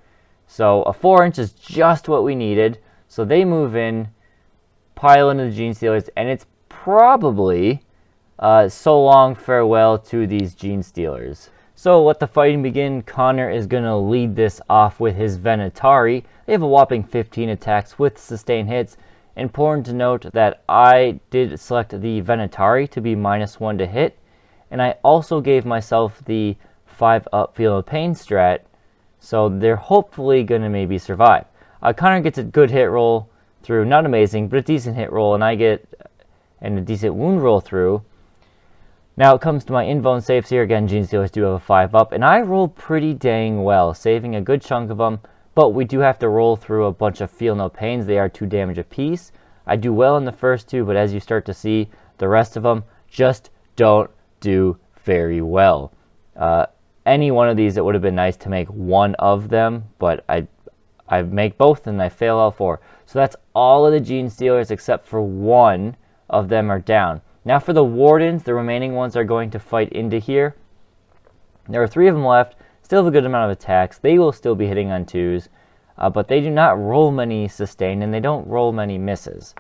So a 4-inch is just what we needed. So they move in, pile into the Gene Stealers, and it's probably so long farewell to these Gene Stealers. So let the fighting begin. Connor is going to lead this off with his Venatari. They have a whopping 15 attacks with sustained hits. Important to note that I did select the Venatari to be -1 to hit, and I also gave myself the 5-up Feel No Pain strat, so they're hopefully going to maybe survive. Connor gets a good hit roll through, not amazing, but a decent hit roll, and I get a decent wound roll through. Now it comes to my invuln saves here. Again, Gene Stealers do have a 5-up, and I rolled pretty dang well, saving a good chunk of them. But we do have to roll through a bunch of Feel No Pains. They are 2 damage apiece. I do well in the first 2, but as you start to see, the rest of them just don't do very well. Any one of these, it would have been nice to make one of them, but I make both and I fail all 4. So that's all of the Gene Stealers except for one of them are down. Now for the Wardens, the remaining ones are going to fight into here. There are 3 of them left. Still have a good amount of attacks. They will still be hitting on 2s, but they do not roll many sustained, and they don't roll many misses.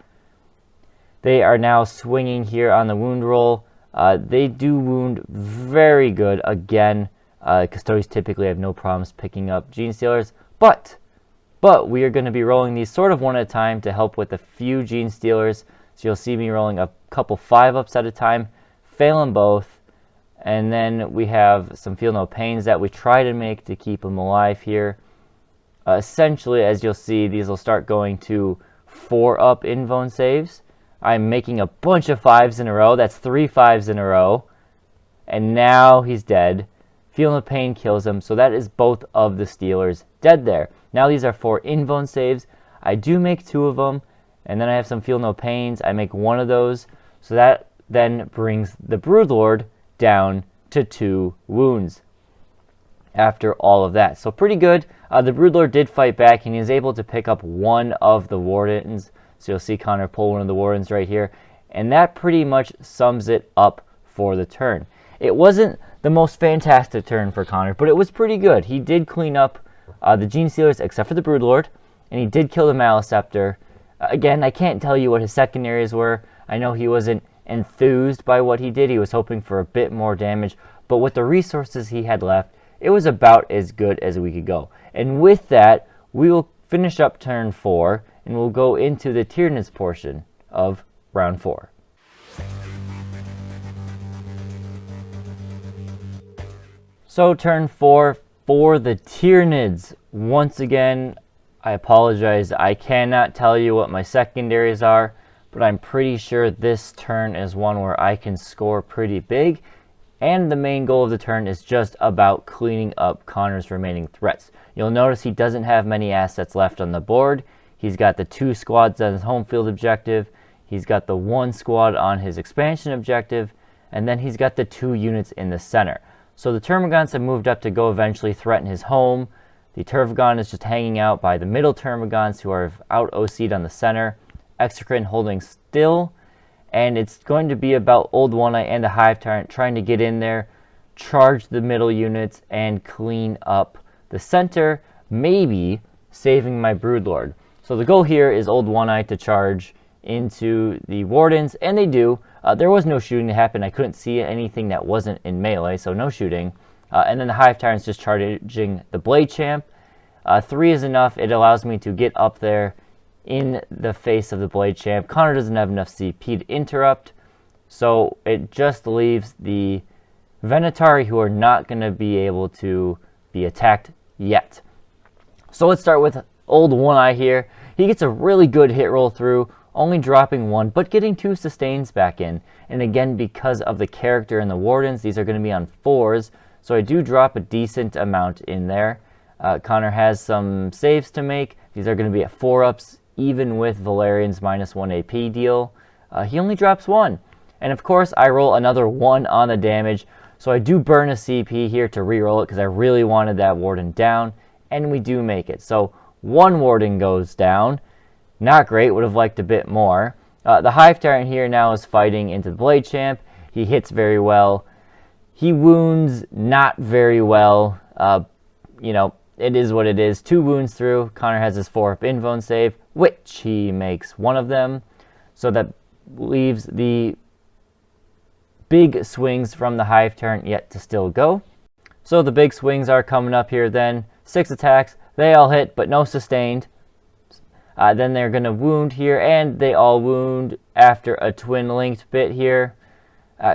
They are now swinging here on the wound roll. They do wound very good. Again, Custodes typically have no problems picking up Gene Stealers, but we are going to be rolling these sort of one at a time to help with a few Gene Stealers. So you'll see me rolling a couple 5-ups at a time, fail them both. And then we have some Feel No Pains that we try to make to keep them alive here. Essentially, as you'll see, these will start going to 4-up invuln saves. I'm making a bunch of 5s in a row. That's 3 5s in a row. And now he's dead. Feel No Pain kills him. So that is both of the Stealers dead there. Now these are 4 invuln saves. I do make 2 of them. And then I have some Feel No Pains. I make 1 of those. So that then brings the Broodlord down to 2 wounds after all of that. So pretty good. The Broodlord did fight back, and he was able to pick up 1 of the Wardens. So you'll see Connor pull 1 of the Wardens right here. And that pretty much sums it up for the turn. It wasn't the most fantastic turn for Connor, but it was pretty good. He did clean up the Gene Stealers except for the Broodlord, and he did kill the Maleceptor. Again, I can't tell you what his secondaries were. I know he wasn't enthused by what he did. He was hoping for a bit more damage, but with the resources he had left, it was about as good as we could go. And with that, we will finish up turn 4, and we'll go into the Tyranids portion of round 4. So turn 4 for the Tyranids. Once again, I apologize. I cannot tell you what my secondaries are, but I'm pretty sure this turn is one where I can score pretty big, and the main goal of the turn is just about cleaning up Connor's remaining threats. You'll notice he doesn't have many assets left on the board. He's got the 2 squads on his home field objective, he's got the 1 squad on his expansion objective, and then he's got the 2 units in the center. So the Termagants have moved up to go eventually threaten his home. The Tervagon is just hanging out by the middle Termagants who are out OC'd on the center. Exocrine holding still, and it's going to be about Old One Eye and the Hive Tyrant trying to get in there, charge the middle units, and clean up the center, maybe saving my Broodlord. So the goal here is Old One Eye to charge into the Wardens, and they do. There was no shooting that happened. I couldn't see anything that wasn't in melee, so no shooting. And then the Hive Tyrant's just charging the Blade Champ. 3 is enough. It allows me to get up there in the face of the Blade Champ. Connor doesn't have enough CP to interrupt, so it just leaves the Venatari, who are not going to be able to be attacked yet. So let's start with old One Eye here. He gets a really good hit roll through, only dropping 1, but getting 2 sustains back in. And again, because of the character and the Wardens, these are going to be on 4s, so I do drop a decent amount in there. Connor has some saves to make. These are going to be at 4-ups, even with Valerian's -1 AP deal. He only drops 1. And of course, I roll another 1 on the damage, so I do burn a CP here to reroll it because I really wanted that Warden down, and we do make it. So 1 Warden goes down. Not great, would have liked a bit more. The Hive Tyrant here now is fighting into the Blade Champ. He hits very well. He wounds not very well. You know, it is what it is. 2 wounds through. Connor has his 4-up invuln save, which he makes 1 of them. So that leaves the big swings from the Hive Tyrant yet to still go. So the big swings are coming up here then. 6 attacks. They all hit, but no sustained. Then they're going to wound here, and they all wound after a twin-linked bit here.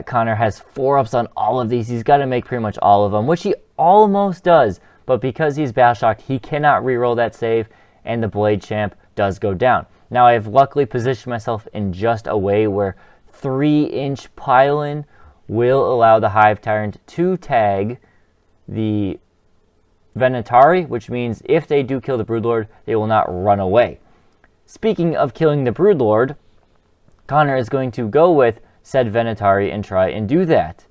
Connor has 4-ups on all of these. He's got to make pretty much all of them, which he almost does. But because he's battle shocked, he cannot reroll that save, and the Blade Champ does go down. Now, I have luckily positioned myself in just a way where 3-inch pile-in will allow the Hive Tyrant to tag the Venatari, which means if they do kill the Broodlord, they will not run away. Speaking of killing the Broodlord, Connor is going to go with said Venatari and try and do that.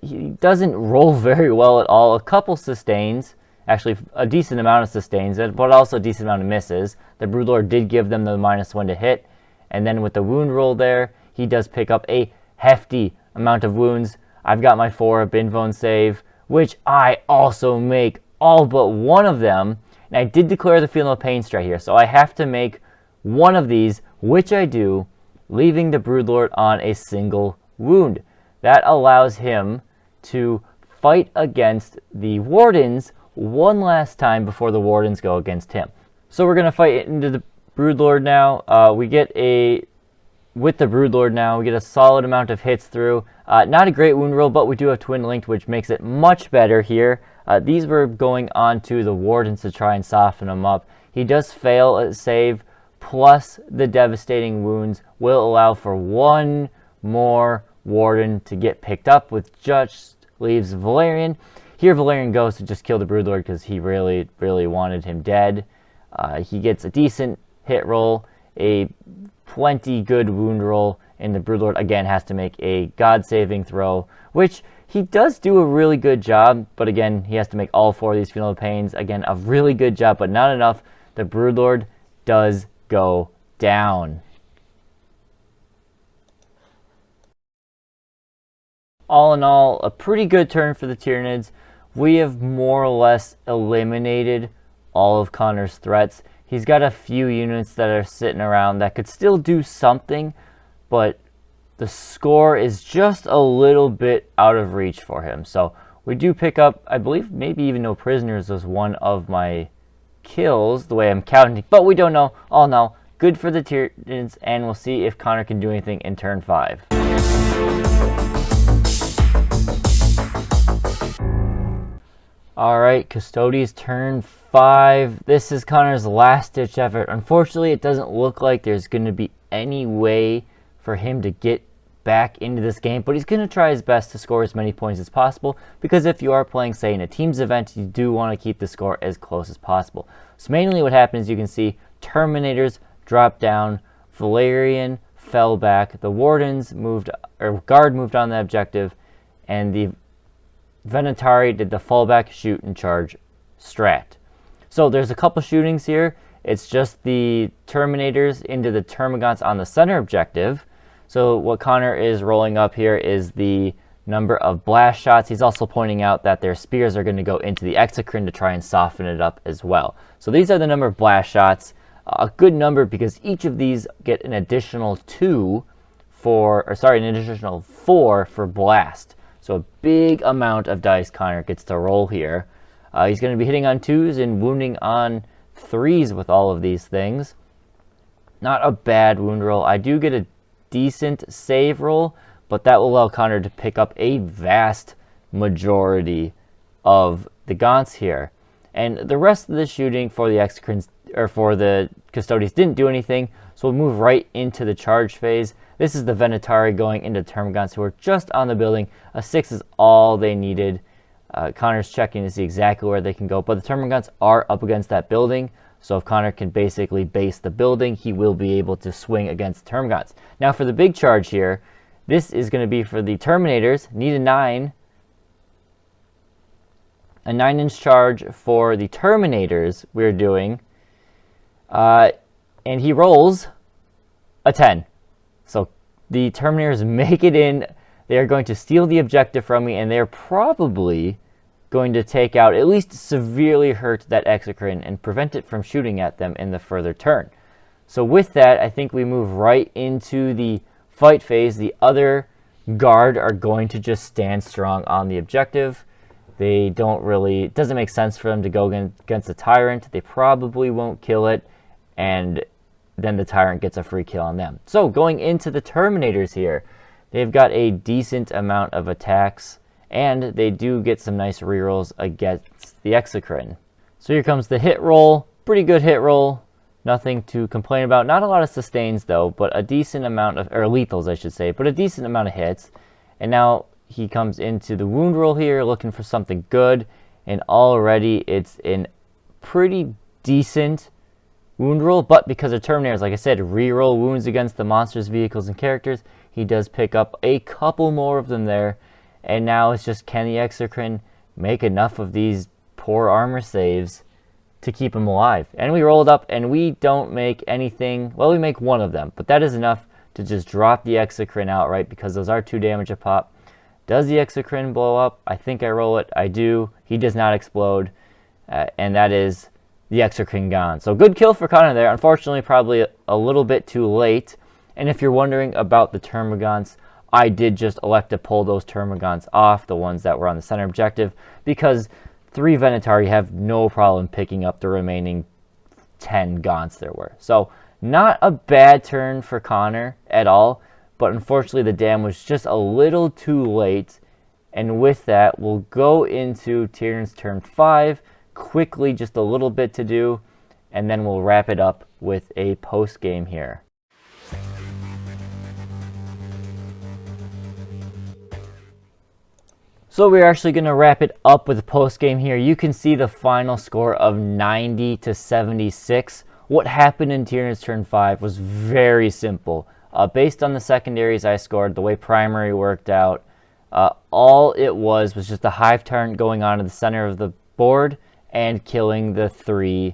He doesn't roll very well at all. A couple sustains, actually a decent amount of sustains, but also a decent amount of misses. The Broodlord did give them the -1 to hit, and then with the wound roll there, he does pick up a hefty amount of wounds. I've got my 4-up invuln save, which I also make all but 1 of them. And I did declare the Feel No Pain strat here, so I have to make 1 of these, which I do, leaving the Broodlord on a single wound. That allows him to fight against the Wardens 1 last time before the Wardens go against him. So we're going to fight into the Broodlord now. With the Broodlord now, we get a solid amount of hits through. Not a great wound roll, but we do have twin linked, which makes it much better here. These were going on to the Wardens to try and soften him up. He does fail a save, plus the devastating wounds will allow for 1 more Warden to get picked up, which just leaves Valerian. Here Valerian goes to just kill the Broodlord because he really, really wanted him dead. He gets a decent hit roll, a plenty good wound roll, and the Broodlord again has to make a God saving throw, which he does do a really good job, but again, he has to make all 4 of these Feel No Pains. Again, a really good job, but not enough. The Broodlord does go down. All in all, a pretty good turn for the Tyranids. We have more or less eliminated all of Connor's threats. He's got a few units that are sitting around that could still do something, but the score is just a little bit out of reach for him. So we do pick up, I believe, maybe even no prisoners was one of my kills, the way I'm counting, but we don't know. All in all, good for the Tyranids, and we'll see if Connor can do anything in turn 5. Alright, Custodes turn 5. This is Connor's last-ditch effort. Unfortunately, it doesn't look like there's going to be any way for him to get back into this game, but he's going to try his best to score as many points as possible, because if you are playing, say, in a team's event, you do want to keep the score as close as possible. So mainly what happens, you can see Terminators drop down, Valerian fell back, the Wardens moved, or Guard moved on the objective, and the Venatari did the fallback, shoot, and charge strat. So there's a couple shootings here. It's just the Terminators into the Termagants on the center objective. So what Connor is rolling up here is the number of blast shots. He's also pointing out that their spears are going to go into the Exocrine to try and soften it up as well. So these are the number of blast shots. A good number because each of these get an additional 4 for blast. So a big amount of dice Connor gets to roll here. He's going to be hitting on 2s and wounding on 3s with all of these things. Not a bad wound roll. I do get a decent save roll, but that will allow Connor to pick up a vast majority of the Gaunts here. And the rest of the shooting for the Exocrines, or for the Custodes, didn't do anything, so we'll move right into the charge phase. This is the Venatari going into Termagants, who are just on the building. A 6 is all they needed. Connor's checking to see exactly where they can go, but the Termagants are up against that building, so if Connor can basically base the building, he will be able to swing against Termagants. Now for the big charge here, this is going to be for the Terminators. Need a 9. A 9-inch charge for the Terminators we're doing. And he rolls a 10. So the Terminators make it in. They are going to steal the objective from me, and they're probably going to take out, at least severely hurt that Exocrine and prevent it from shooting at them in the further turn. So with that, I think we move right into the fight phase. The other guard are going to just stand strong on the objective. They don't really, it doesn't make sense for them to go against the Tyrant. They probably won't kill it, and then the Tyrant gets a free kill on them. So going into the Terminators here, they've got a decent amount of attacks, and they do get some nice rerolls against the Exocrine. So here comes the hit roll. Pretty good hit roll. Nothing to complain about. Not a lot of sustains though, but a decent amount of, or lethals I should say, but a decent amount of hits. And now he comes into the wound roll here looking for something good, and already it's in pretty decent wound roll, but because of Terminators, like I said, reroll wounds against the monsters, vehicles, and characters, he does pick up a couple more of them there. And now it's just, can the Exocrine make enough of these poor armor saves to keep him alive? And we roll it up, and we don't make anything. Well, we make one of them, but that is enough to just drop the Exocrine outright, because those are 2 damage a pop. Does the Exocrine blow up? I think I roll it. I do. He does not explode, and that is the Exocrine gone. So good kill for Connor there. Unfortunately, probably a little bit too late. And if you're wondering about the Termagants, I did just elect to pull those Termagants off, the ones that were on the center objective, because 3 Venatari have no problem picking up the remaining 10 Gaunts there were. So not a bad turn for Connor at all, but unfortunately the dam was just a little too late. And with that, we'll go into Tyranids turn 5. Quickly, just a little bit to do, and then we'll wrap it up with a post game here. So we're actually going to wrap it up with a post game here. You can see the final score of 90 to 76. What happened in Tyranids turn 5 was very simple. Based on the secondaries I scored, the way primary worked out, all it was just a Hive Tyrant going on to the center of the board and killing the 3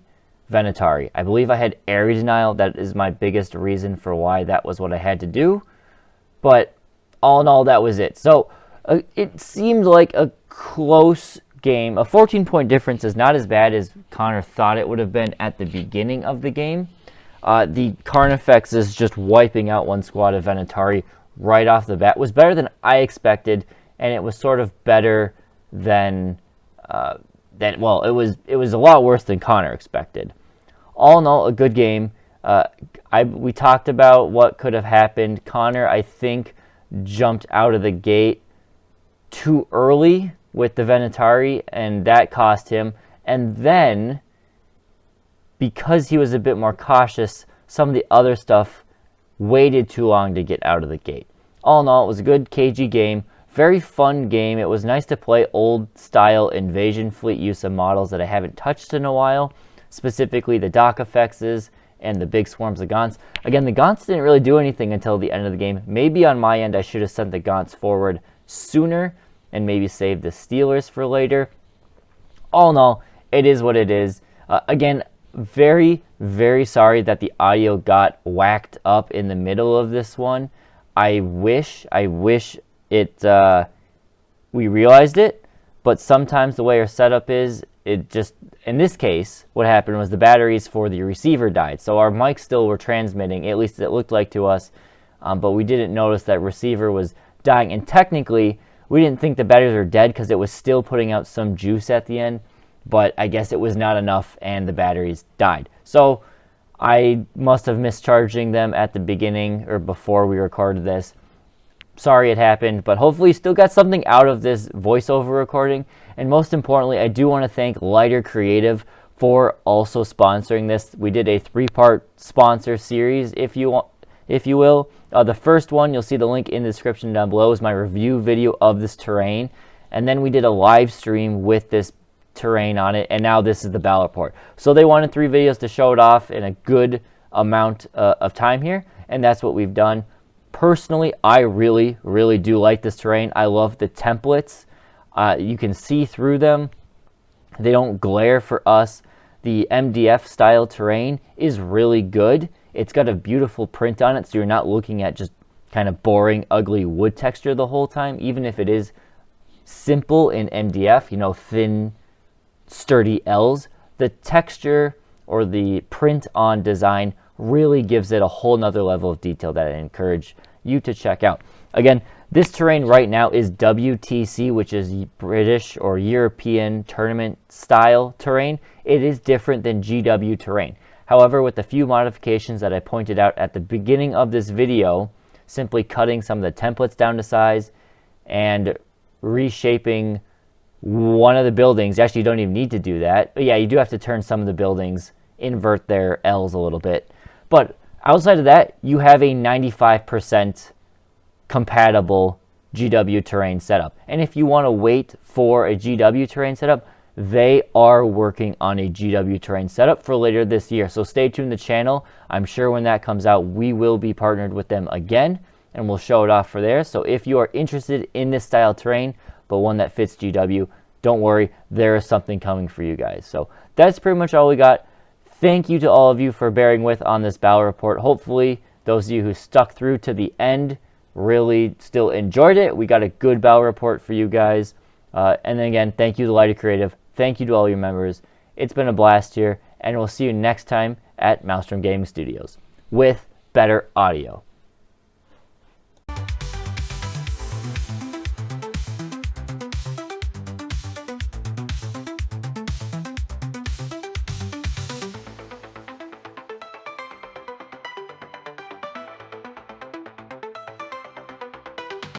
Venatari. I believe I had area denial. That is my biggest reason for why that was what I had to do. But all in all, that was it. So it seemed like a close game. A 14-point difference is not as bad as Connor thought it would have been at the beginning of the game. The Carnifex is just wiping out one squad of Venatari right off the bat. Was better than I expected, and it was sort of better than well, it was a lot worse than Connor expected. All in all, a good game. We talked about what could have happened. Connor, I think, jumped out of the gate too early with the Venatari, and that cost him. And then, because he was a bit more cautious, some of the other stuff waited too long to get out of the gate. All in all, it was a good KG game. Very fun game. It was nice to play old-style Invasion Fleet use of models that I haven't touched in a while, specifically the Dock Effects and the big swarms of Gaunts. Again, the Gaunts didn't really do anything until the end of the game. Maybe on my end, I should have sent the Gaunts forward sooner and maybe saved the Steelers for later. All in all, it is what it is. Again, very, very sorry that the audio got whacked up in the middle of this one. I wish it we realized it, but sometimes the way our setup is, it just, in this case, what happened was the batteries for the receiver died. So our mics still were transmitting, at least it looked like to us, but we didn't notice that receiver was dying. And technically, we didn't think the batteries were dead because it was still putting out some juice at the end, but I guess it was not enough and the batteries died. So I must have missed charging them at the beginning or before we recorded this. sorry it happened, but hopefully you still got something out of this voiceover recording. And most importantly, I do want to thank Lighter Creative for also sponsoring this. We did a 3-part sponsor series, if you will. The first one, you'll see the link in the description down below, is my review video of this terrain. And then we did a live stream with this terrain on it, and now this is the battle report. So they wanted 3 videos to show it off in a good amount of time here, and that's what we've done. Personally, I really, really do like this terrain. I love the templates. You can see through them. They don't glare for us. The MDF style terrain is really good. It's got a beautiful print on it, so you're not looking at just kind of boring, ugly wood texture the whole time, even if it is simple in MDF, you know, thin, sturdy L's. The texture or the print on design really gives it a whole nother level of detail that I encourage you to check out. Again, this terrain right now is WTC, which is British or European tournament style terrain. It is different than GW terrain. However, with the few modifications that I pointed out at the beginning of this video, simply cutting some of the templates down to size and reshaping one of the buildings. Actually, you don't even need to do that. But yeah, you do have to turn some of the buildings, invert their L's a little bit. But outside of that, you have a 95% compatible GW terrain setup. And if you want to wait for a GW terrain setup, they are working on a GW terrain setup for later this year. So stay tuned to the channel. I'm sure when that comes out, we will be partnered with them again, and we'll show it off for there. So if you are interested in this style terrain, but one that fits GW, don't worry, there is something coming for you guys. So that's pretty much all we got. Thank you to all of you for bearing with on this battle report. Hopefully, those of you who stuck through to the end really still enjoyed it. We got a good battle report for you guys. And then again, thank you to Lighter Creative. Thank you to all your members. It's been a blast here, and we'll see you next time at Maelstrom Gaming Studios with better audio.